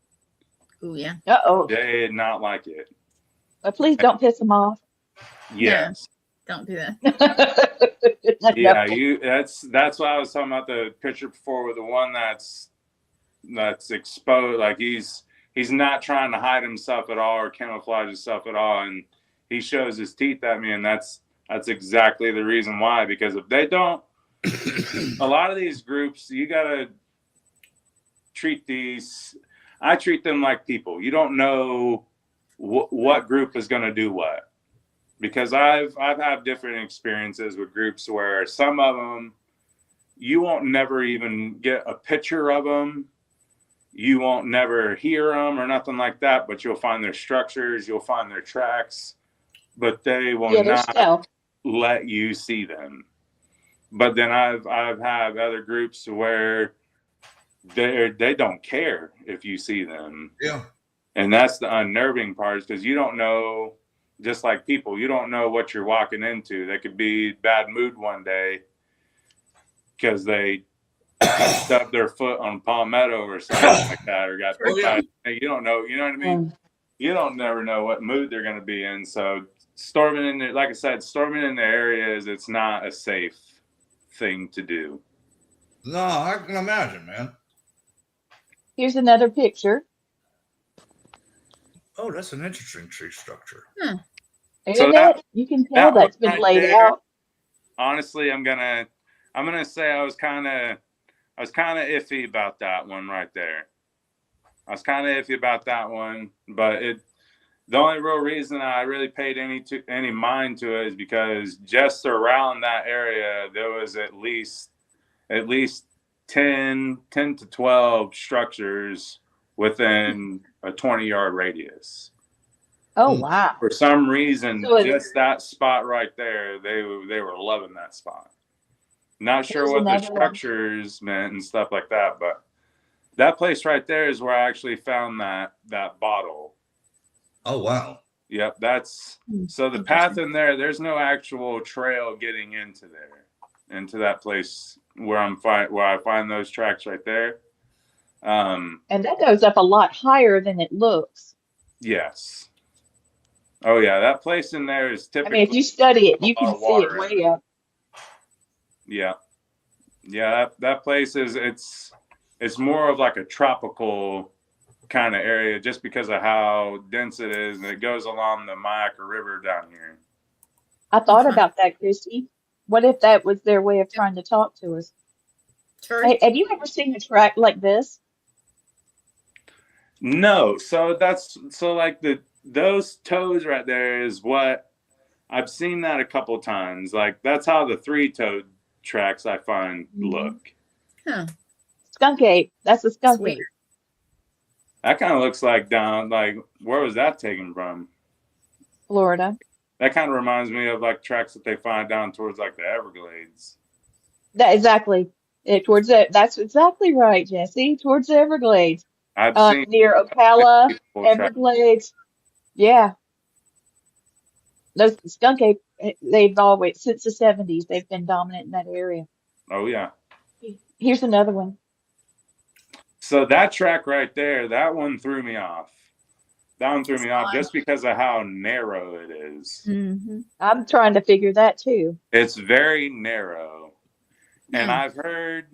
Oh, yeah. uh-oh. They did not like it. But please don't piss them off. Yes. Don't do that. Yeah, that's why I was talking about the picture before with the one that's exposed. Like he's not trying to hide himself at all or camouflage himself at all, and he shows his teeth at me, and that's exactly the reason why. Because if they don't, a lot of these groups, you gotta treat these. I treat them like people. You don't know what group is going to do what, because I've had different experiences with groups where some of them you won't never even get a picture of them. You won't never hear them or nothing like that, but you'll find their structures, you'll find their tracks, but they will Yeah, they're not stealth. let you see them. But then I've had other groups where they don't care if you see them. Yeah. And that's the unnerving part, because you don't know, just like people, you don't know what you're walking into. They could be bad mood one day because they stubbed their foot on palmetto or something like that, or got Oh, yeah. you don't know, you know what I mean? You don't never know what mood they're going to be in. So storming in, like I said, storming in the areas, it's not a safe thing to do. No, I can imagine, man. Here's another picture. Oh, that's an interesting tree structure. Isn't it? You can tell that that's one been right laid there, out. honestly, I'm gonna say I was kind of iffy about that one right there. I was kind of iffy about that one, but the only real reason I really paid any mind to it is because just around that area there was at least 10 to 12 structures within a 20-yard radius. Oh, wow. For some reason, So just that spot right there, they were loving that spot. Not sure Here's what the another one. structures meant and stuff like that, but that place right there is where I actually found that bottle. Oh, wow. Yep, that's so the path in there. There's no actual trail getting into that place where I find those tracks right there. And that goes up a lot higher than it looks. Yes. Oh yeah, that place in there is I typically mean, if you study it, you a lot can of see it water in way up. Yeah. That place is it's more of like a tropical kind of area just because of how dense it is, and it goes along the Mayaca River down here. I thought about that, Christy. What if that was their way of trying to talk to us? True. Hey, have you ever seen a track like this? No, so like those toes right there is what I've seen that a couple times. Like that's how the 3-toed tracks I find look. Huh. Skunk ape. That's a skunk Sweet. ape. That kind of looks like down, like where was that taken from? Florida. That kind of reminds me of like tracks that they find down towards like the Everglades. That exactly. Towards it. That's exactly right, Jesse. Towards the Everglades. I've seen Near Ocala, people track. Everglades. Yeah. Those skunk ape, they've always, since the 70s, they've been dominant in that area. Oh yeah. Here's another one. So that track right there, that one threw me off. That one threw me off just because of how narrow it is. Mm-hmm. I'm trying to figure that too. It's very narrow. And Hmm. I've heard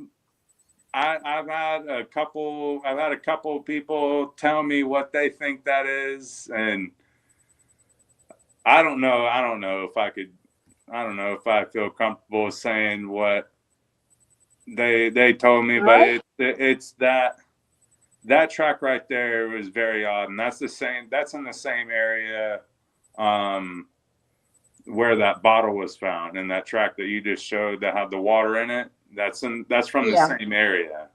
I've had a couple people tell me what they think that is, and I don't know if I feel comfortable saying what they told me, Right? but it's that track right there was very odd, and that's in the same area where that bottle was found, and that track that you just showed that had the water in it, that's from Yeah. the same area.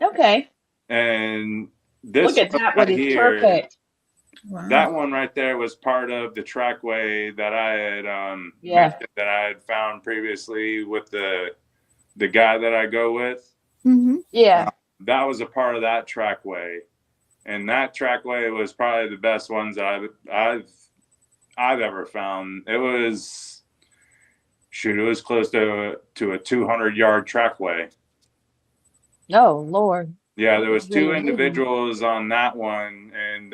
Okay. And this Look at one that one. right It's here, perfect. Wow. that one right there was part of the trackway that I had Yeah. mentioned that I had found previously with the guy that I go with. Mm-hmm. Yeah. That was a part of that trackway, and that trackway was probably the best ones that I've ever found. It was close to a 200-yard trackway. Oh, Lord. Yeah, That there was was two really moving. individuals on that one, and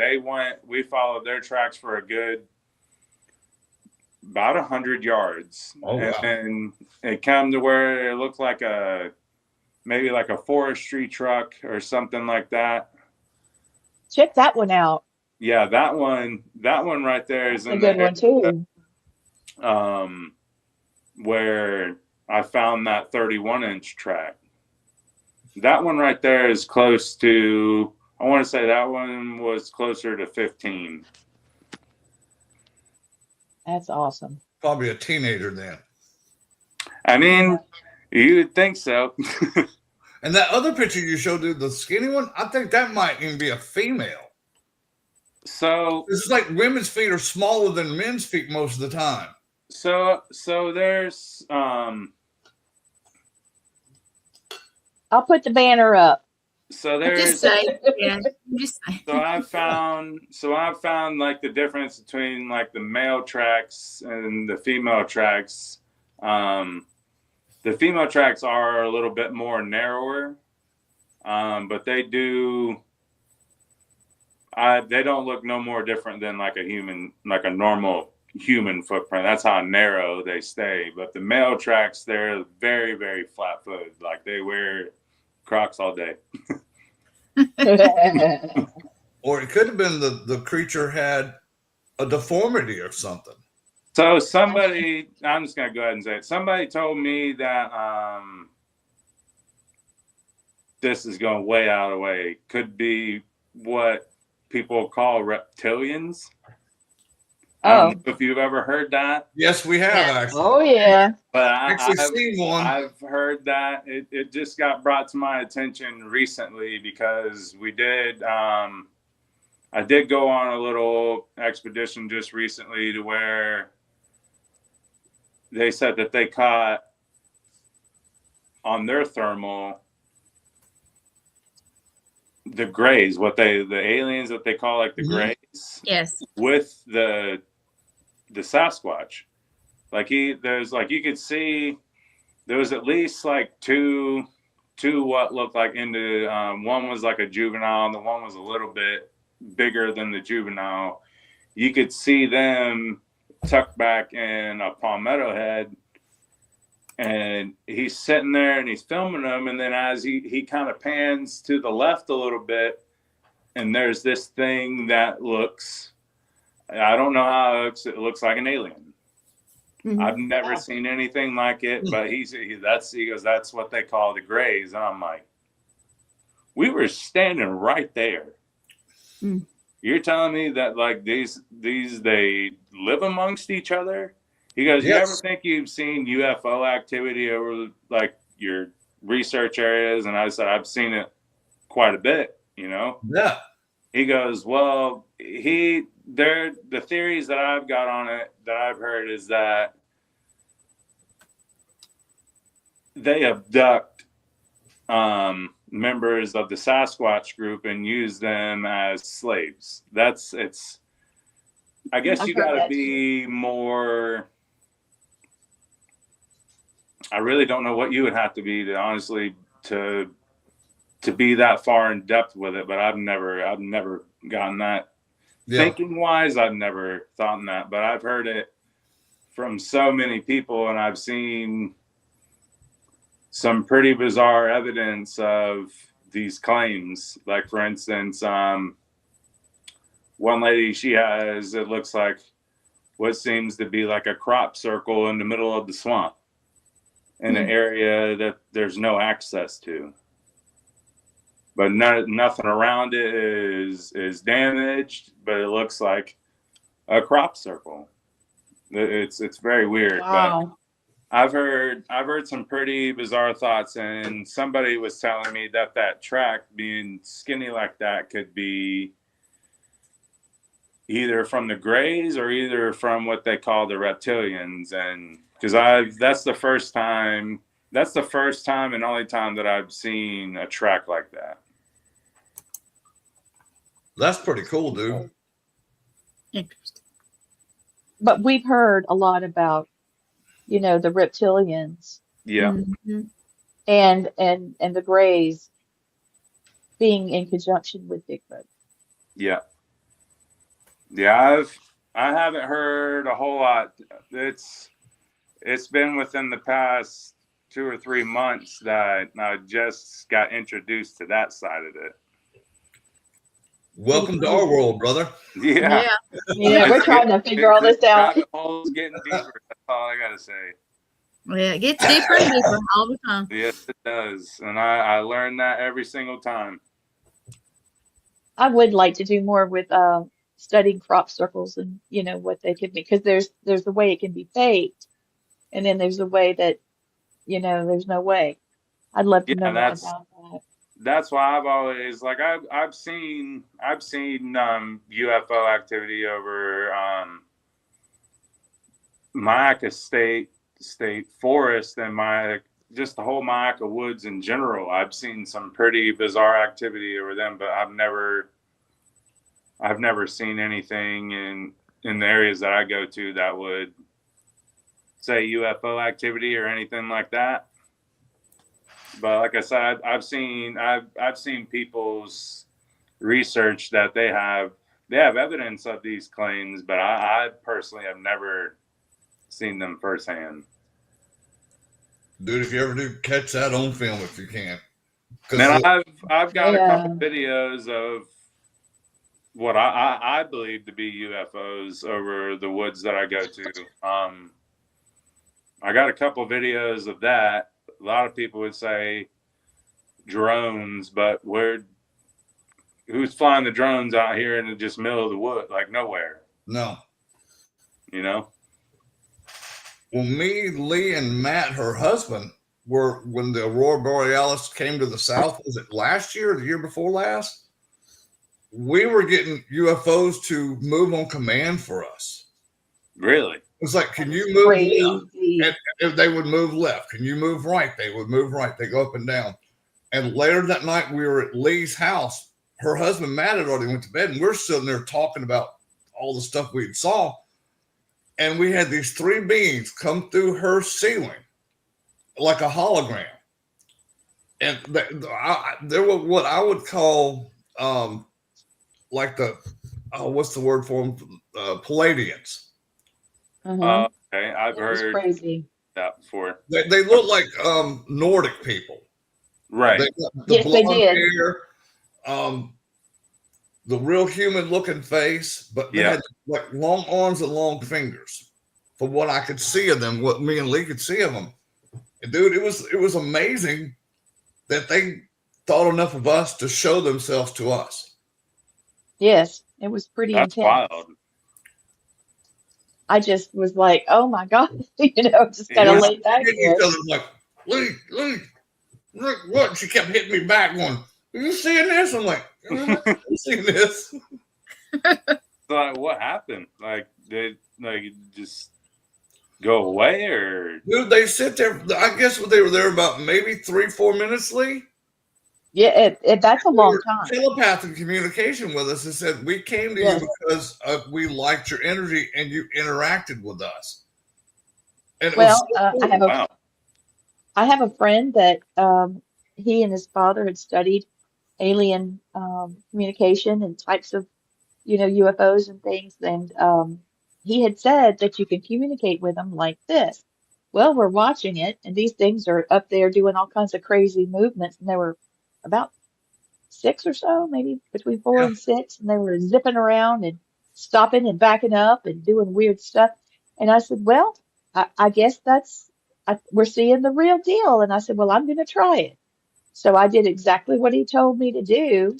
we followed their tracks for a good about 100 yards. Oh, wow. And it came to where it looked like maybe like a forestry truck or something like that. Check that one out. Yeah, that one right there is That's a in good the one too. where I found that 31-inch track. That one right there is close to I want to say that one was closer to 15. That's awesome. Probably a teenager then. I mean, you'd think so. And that other picture you showed, dude, the skinny one, I think that might even be a female. So It's just like women's feet are smaller than men's feet most of the time. So there's I'll put the banner up. so there's Just say, yeah, just say. so I've found like the difference between like the male tracks and the female tracks. The female tracks are a little bit more narrower, but they don't look no more different than like a normal human footprint. That's how narrow they stay. But the male tracks, they're very, very flat footed. Like they wear Crocs all day. Or it could have been the creature had a deformity or something. So somebody, I'm just going to go ahead and say it. Somebody told me that this is going way out of the way. Could be what people call reptilians. I don't know if you've ever heard that. Yes, we have actually. Oh yeah. But Actually seen one. I've heard that. It just got brought to my attention recently because we did. I did go on a little expedition just recently to where they said that they caught on their thermal the grays, the aliens that they call like the grays. Yes. With the Sasquatch. Like you could see there was at least like two what looked like into one was like a juvenile and the one was a little bit bigger than the juvenile. You could see them tucked back in a palmetto head, and he's sitting there and he's filming them, and then as he kind of pans to the left a little bit, and there's this thing that looks, I don't know how it looks like an alien. Mm-hmm. I've never seen anything like it, but he goes, that's what they call the grays. And I'm like, we were standing right there. Mm. You're telling me that like these they live amongst each other? He goes, yes. You ever think you've seen UFO activity over like your research areas? And I said, I've seen it quite a bit, you know? Yeah. He goes, well, the theories that I've got on it that I've heard is that they abduct members of the Sasquatch group and use them as slaves. I guess you got to be more. I really don't know what you would have to be to honestly to be that far in depth with it, but I've never gotten that. Yeah. Thinking wise, I've never thought in that, but I've heard it from so many people, and I've seen some pretty bizarre evidence of these claims. Like, for instance, one lady, she has, it looks like what seems to be like a crop circle in the middle of the swamp in an area that there's no access to. But nothing around it is damaged, but it looks like a crop circle. It's very weird. Wow. But I've heard some pretty bizarre thoughts, and somebody was telling me that track being skinny like that could be either from the grays or either from what they call the reptilians. And because that's the first time and only time that I've seen a track like that. That's pretty cool, dude. Interesting. But we've heard a lot about, the reptilians. Yeah. Mm-hmm. And the grays being in conjunction with Bigfoot. Yeah. Yeah, I haven't heard a whole lot. It's been within the past 2 or 3 months that I just got introduced to that side of it. Welcome to our world, brother. Yeah. Yeah, we're trying to figure all this out. The hole's getting deeper. That's all I gotta say. Yeah, it gets deeper and deeper all the time. Yes, it does, and I learn that every single time. I would like to do more with studying crop circles and what they could be, because there's the way it can be faked, and then there's the way that there's no way. I'd love to know Yeah, more about that. that's why I've always like I've seen UFO activity over Mayaca State Forest and just the whole Mayaca Woods in general. I've seen some pretty bizarre activity over them, but I've never seen anything in the areas that I go to that would say UFO activity or anything like that. But like I said, I've seen people's research that they have evidence of these claims, but I personally have never seen them firsthand. Dude, if you ever do, catch that on film if you can. Man, I've got a Yeah. couple videos of what I believe to be UFOs over the woods that I go to. I got a couple videos of that. A lot of people would say drones, but who's flying the drones out here in the just middle of the wood, like nowhere? No. You know? Well, me, Lee, and Matt, her husband, were when the Aurora Borealis came to the south. Was it last year or the year before last? We were getting UFOs to move on command for us. Really? It's like, can you move left? Crazy. And if they would move left. Can you move right? They would move right. They go up and down. And later that night, we were at Lee's house. Her husband, Matt, had already went to bed, and we're sitting there talking about all the stuff we saw. And we had these three beings come through her ceiling like a hologram. And there were what I would call like what's the word for them? Palladians. Uh-huh. Okay, I've That was heard crazy. that before. They look like Nordic people. Right. Yes, they did. Hair, the real human looking face, but they had like long arms and long fingers. From what I could see of them, what me and Lee could see of them, and dude, it was amazing that they thought enough of us to show themselves to us. Yes, it was pretty That's intense. wild. I just was like, oh my God, just kind of We're laid back hitting there. each other like, Lee, look what? She kept hitting me back, going, "Are you seeing this?" I'm like, "I'm seeing this." So, like, what happened? Like, did just go away, or Dude, they sit there. I guess they were there about maybe 3-4 minutes, Lee. Yeah, that's a long time. Telepathic communication with us and said, we came to you because we liked your energy and you interacted with us. And it was so cool. I have a friend that he and his father had studied alien communication and types of UFOs and things, and he had said that you can communicate with them like this. Well, we're watching it, and these things are up there doing all kinds of crazy movements, and they were about 6 or so, maybe between 4 and 6, and they were zipping around and stopping and backing up and doing weird stuff. And I said, well, I guess we're seeing the real deal. And I said, well, I'm going to try it. So I did exactly what he told me to do,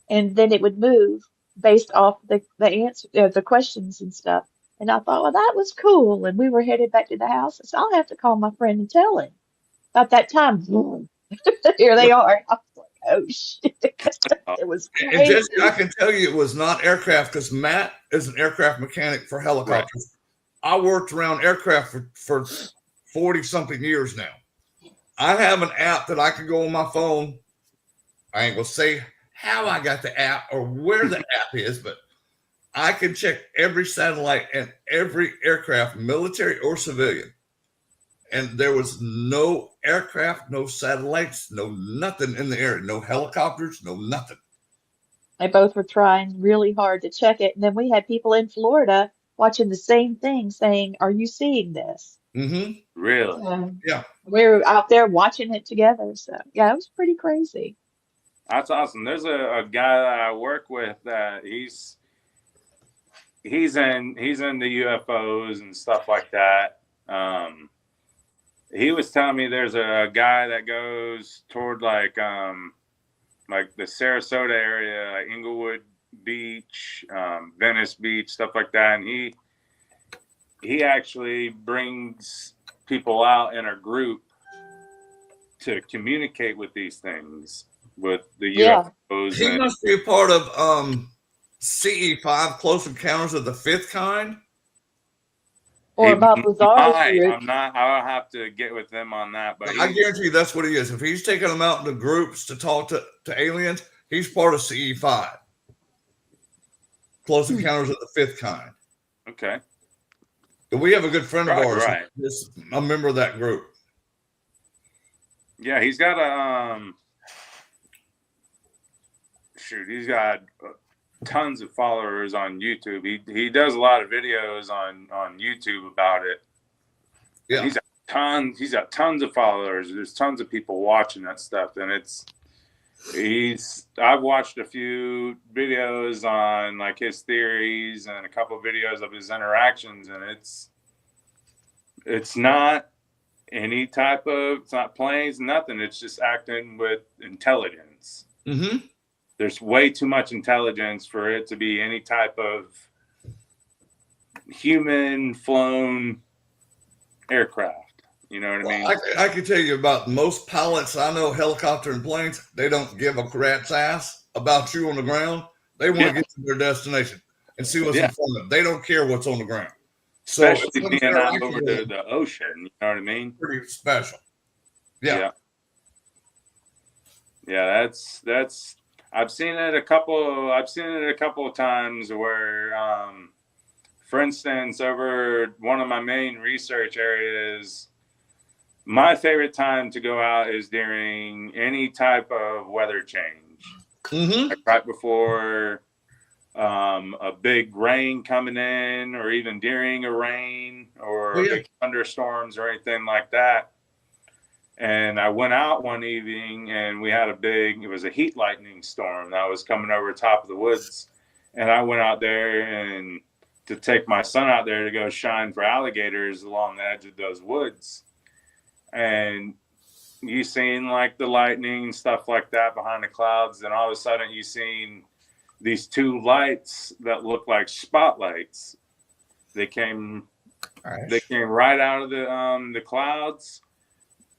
and then it would move based off the answer, the questions and stuff. And I thought, well, that was cool. And we were headed back to the house. I said, I'll have to call my friend and tell him. About that time, boom, here they are. I was like, oh shit. It was crazy. And Jesse, I can tell you it was not aircraft because Matt is an aircraft mechanic for helicopters. Right. I worked around aircraft for 40 something years now. I have an app that I can go on my phone. I ain't gonna say how I got the app or where the app is, but I can check every satellite and every aircraft, military or civilian. And there was no aircraft, no satellites, no nothing in the air, no helicopters, no nothing. They both were trying really hard to check it. And then we had people in Florida watching the same thing saying, are you seeing this? Mm-hmm. Really? Yeah. We were out there watching it together. So, yeah, it was pretty crazy. That's awesome. There's a guy that I work with that he's into UFOs and stuff like that. He was telling me there's a guy that goes toward like like the Sarasota area, like Inglewood Beach, Venice Beach, stuff like that. And he actually brings people out in a group to communicate with these things, with the Yeah. UFOs. He must be a part of CE5, Close Encounters of the Fifth Kind. Or Bob Lazar's group. I'm not. I'll have to get with them on that. But I guarantee you that's what he is. If he's taking them out into groups to talk to aliens, he's part of CE5, Close Encounters of the Fifth Kind. Okay. We have a good friend of ours, right. who's a member of that group. Yeah, he's got he's got tons of followers on YouTube. He does a lot of videos on YouTube about it. Yeah, he's got tons of followers. There's tons of people watching that stuff, and I've watched a few videos on like his theories and a couple of videos of his interactions, and it's not any type of, it's not planes, nothing. It's just acting with intelligence. Mm-hmm. There's way too much intelligence for it to be any type of human flown aircraft. You know what I mean? I can tell you about most pilots I know, helicopter and planes, they don't give a rat's ass about you on the ground. They want to get to their destination and see what's in front of them. They don't care what's on the ground. So especially being out over the ocean, you know what I mean? Pretty special. Yeah. That's I've seen it a couple of times where for instance, over one of my main research areas, my favorite time to go out is during any type of weather change. Mm-hmm. Like right before a big rain coming in, or even during a rain or big thunderstorms or anything like that. And I went out one evening and we had it was a heat lightning storm that was coming over top of the woods. And I went out there and to take my son out there to go shine for alligators along the edge of those woods. And you seen like the lightning and stuff like that behind the clouds. And all of a sudden you seen these two lights that look like spotlights. They came right out of the clouds.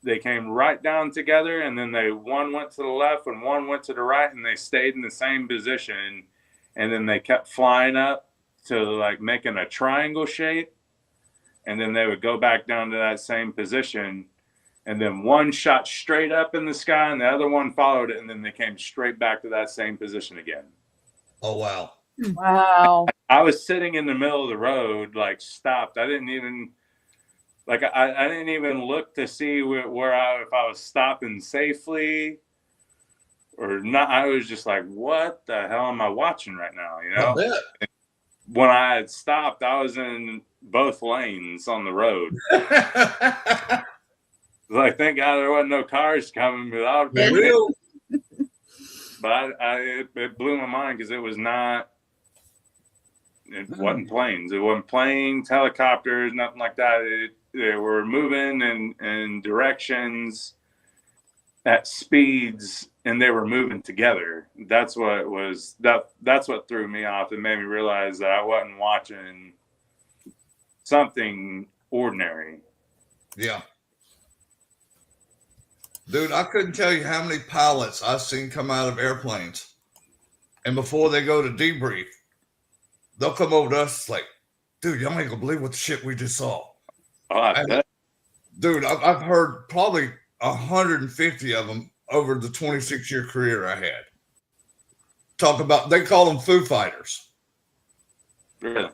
They came right down together, and then one went to the left and one went to the right, and they stayed in the same position. And then they kept flying up to like making a triangle shape. And then they would go back down to that same position. And then one shot straight up in the sky and the other one followed it. And then they came straight back to that same position again. Oh, wow. Wow. I was sitting in the middle of the road, like stopped. I didn't even look to see if I was stopping safely or not. I was just like, what the hell am I watching right now? You know, when I had stopped, I was in both lanes on the road. Like, thank God there wasn't no cars coming, but I would be real. But it blew my mind because it wasn't planes. It wasn't planes, helicopters, nothing like that. They were moving in directions at speeds, and they were moving together. That's what that's what threw me off. It made me realize that I wasn't watching something ordinary. Yeah. Dude, I couldn't tell you how many pilots I've seen come out of airplanes, and before they go to debrief, they'll come over to us like, dude, y'all ain't gonna believe what the shit we just saw. Oh, dude, I've heard probably 150 of them over the 26-year career I had. Talk about, they call them Foo Fighters. Really?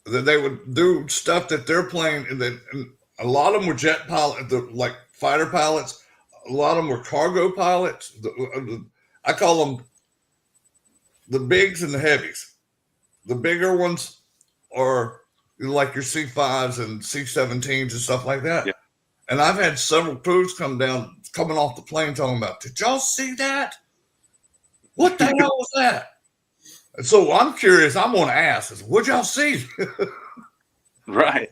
They would do stuff that they're playing, and a lot of them were jet pilots, like fighter pilots. A lot of them were cargo pilots. I call them the bigs and the heavies. The bigger ones are like your C5s and C17s and stuff like that. Yeah. And I've had several crews coming off the plane talking about, did y'all see that? What the hell was that? And so I'm curious. I'm going to ask, what'd y'all see? Right.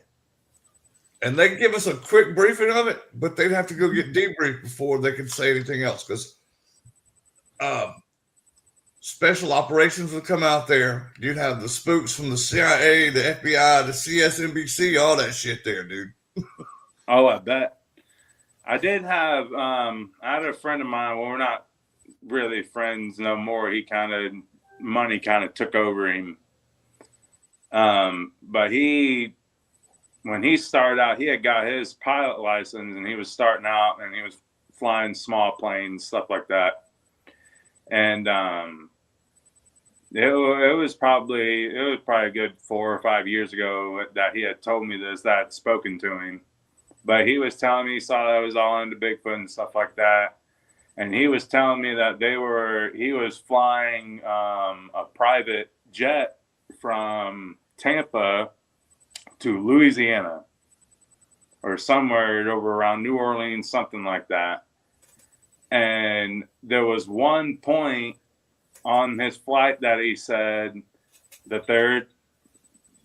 And they give us a quick briefing of it, but they'd have to go get debriefed before they could say anything else. Because special operations would come out there. You'd have the spooks from the CIA, the FBI, the CSNBC, all that shit there, dude. Oh, I bet. I did have, I had a friend of mine. Well, we're not really friends no more. Money kind of took over him. But when he started out, he had got his pilot license, and he was starting out, and he was flying small planes, stuff like that. And it was probably a good 4 or 5 years ago that he had told me this, that I had spoken to him. But he was telling me he saw that I was all into Bigfoot and stuff like that. And he was telling me that he was flying a private jet from Tampa to Louisiana or somewhere over around New Orleans, something like that. And there was one point on his flight that he said that they're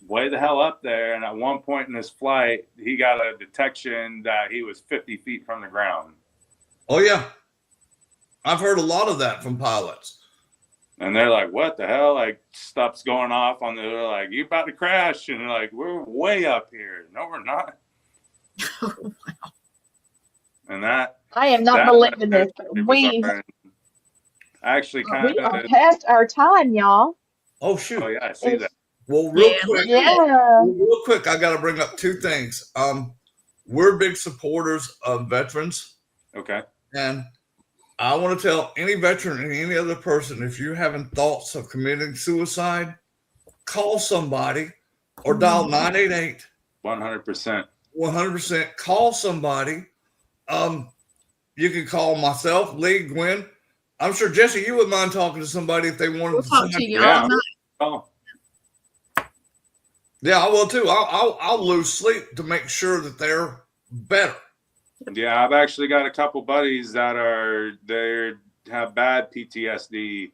way the hell up there. And at one point in his flight, he got a detection that he was 50 feet from the ground. Oh, yeah. I've heard a lot of that from pilots. And they're like, what the hell? Like, stuff's going off they're like, you about to crash? And they're like, we're way up here. No, we're not. Wow. And that. I am not believing this. We actually we are past our time, y'all. Oh, shoot. Oh, yeah, I see that. Well, Yeah. real quick, I got to bring up two things. We're big supporters of veterans. Okay. And I want to tell any veteran and any other person, if you're having thoughts of committing suicide, call somebody or dial 988. 100%. 100%. Call somebody. You can call myself, Lee, Gwen. I'm sure, Jesse, you wouldn't mind talking to somebody if they wanted We'll to. talk to you all night. Oh. Yeah, I will too. I'll lose sleep to make sure that they're better. Yeah, I've actually got a couple buddies that have bad PTSD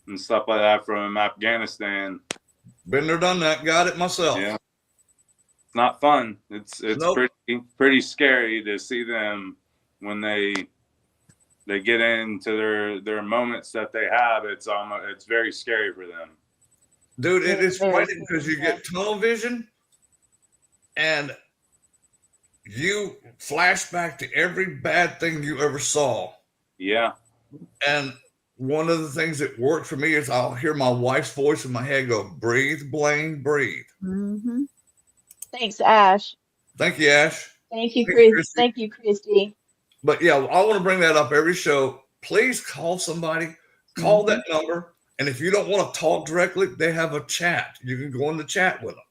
and stuff like that from Afghanistan. Been there, done that. Got it myself. Yeah, it's not fun. It's Nope. pretty scary to see them when they get into their moments that they have. It's very scary for them. Dude, it is frightening because you get tunnel vision and you flash back to every bad thing you ever saw. Yeah. And one of the things that worked for me is I'll hear my wife's voice in my head go, breathe, Blaine, breathe. Mm-hmm. Thanks, Ash. Thank you, Ash. Thank you, Chris. Thank you, Christy. But yeah, I want to bring that up every show. Please call somebody, call that number. And if you don't want to talk directly, they have a chat. You can go in the chat with them.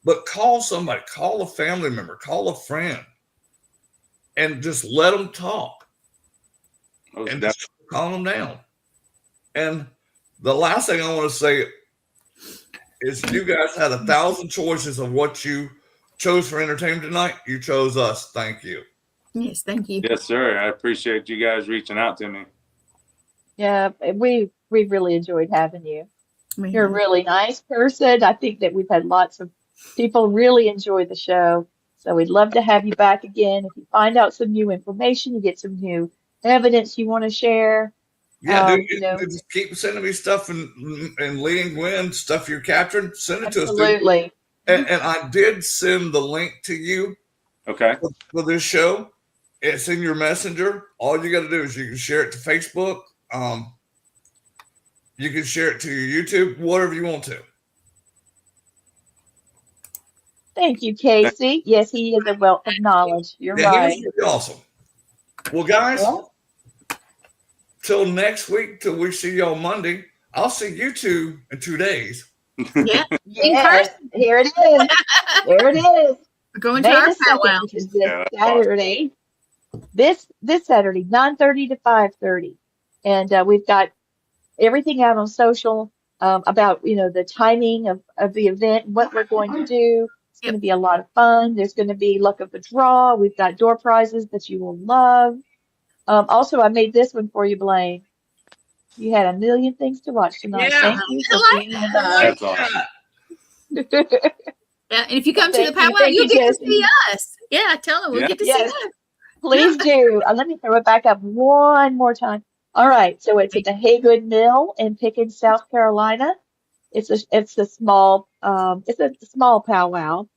But call somebody, call a family member, call a friend, and just let them talk. And just calm them down. And the last thing I want to say is you guys had 1,000 choices of what you chose for entertainment tonight. You chose us. Thank you. Yes, thank you. Yes, sir. I appreciate you guys reaching out to me. Yeah, we really enjoyed having you. You're a really nice person. I think that we've had lots of people really enjoy the show. So we'd love to have you back again. If you find out some new information, you get some new evidence you want to share. Yeah, dude, just keep sending me stuff and Lee and Gwen, stuff you're capturing. Send it to us. Absolutely. And I did send the link to you. Okay. For this show. It's in your messenger. All you got to do is you can share it to Facebook. You can share it to your YouTube, whatever you want to. Thank you, Casey. Yes, he is a wealth of knowledge. You're right. He was pretty awesome. Well, guys, till next week, till we see y'all Monday, I'll see you two in 2 days. Yeah. Yes, here it is. There it is. We're going to May our the 2nd, powwow. which is this Saturday. This Saturday, 9:30 to 5:30. And we've got everything out on social about, the timing of the event, what we're going to do. It's going to be a lot of fun. There's going to be luck of the draw. We've got door prizes that you will love. Also, I made this one for you, Blaine. You had a million things to watch tonight. Yeah, Thank you for being with us. That's awesome. Yeah, and if you come to the Thank you, powwow, thank you'll you, get to Jesse. see us. Yeah, tell them we'll get to see Yes. us. Please do. Let me throw it back up one more time. All right, so it's at the Haygood Mill in Pickens, South Carolina. It's a small powwow,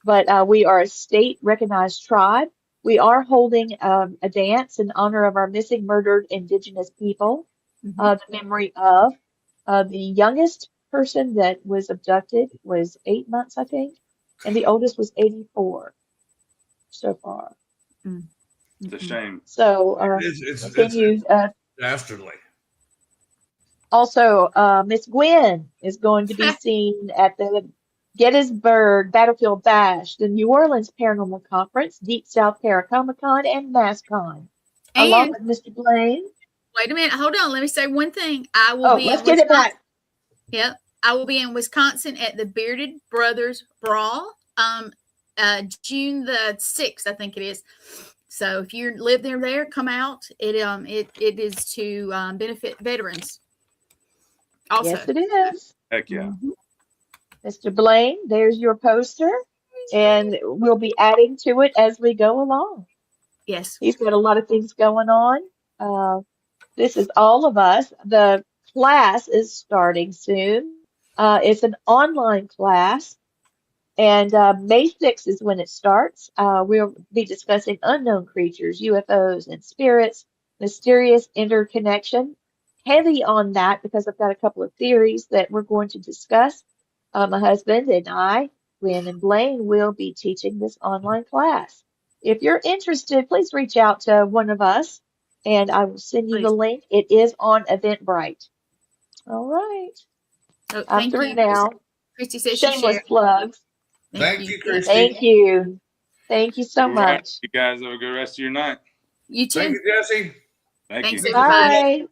but we are a state recognized tribe. We are holding a dance in honor of our missing, murdered Indigenous people, the memory of the youngest person that was abducted was 8 months, I think, and the oldest was 84 so far. It's a shame. So It's continue. dastardly. Also, Miss Gwen is going to be seen at the Gettysburg Battlefield Bash, the New Orleans Paranormal Conference, Deep South Comic-Con, and MassCon, along And with Mr. Blaine. wait a minute, hold on. Let me say one thing. I will Oh, be let's in get it Wisconsin. back. Yep, I will be in Wisconsin at the Bearded Brothers Brawl, June the 6th, I think it is. So if you live there, come out. It is to benefit veterans. Also, Yes, it is. Heck yeah. Mr. Blaine, there's your poster, and we'll be adding to it as we go along. yes. He's got a lot of things going on. This is all of us. The class is starting soon. It's an online class, and May 6th is when it starts. We'll be discussing unknown creatures, UFOs, and spirits, mysterious interconnection. Heavy on that because I've got a couple of theories that we're going to discuss. My husband and I, Gwen and Blaine, will be teaching this online class. If you're interested, please reach out to one of us and I will send you the Please. link. It is on Eventbrite. All right. Oh, I'm thank through you. now. Christy says she Shameless shared. plugs. Thank you, Christy. Thank you. Thank you so All right. much. You guys have a good rest of your night. You too. Thank you, Jesse. Thank Thanks, you. everybody. Bye.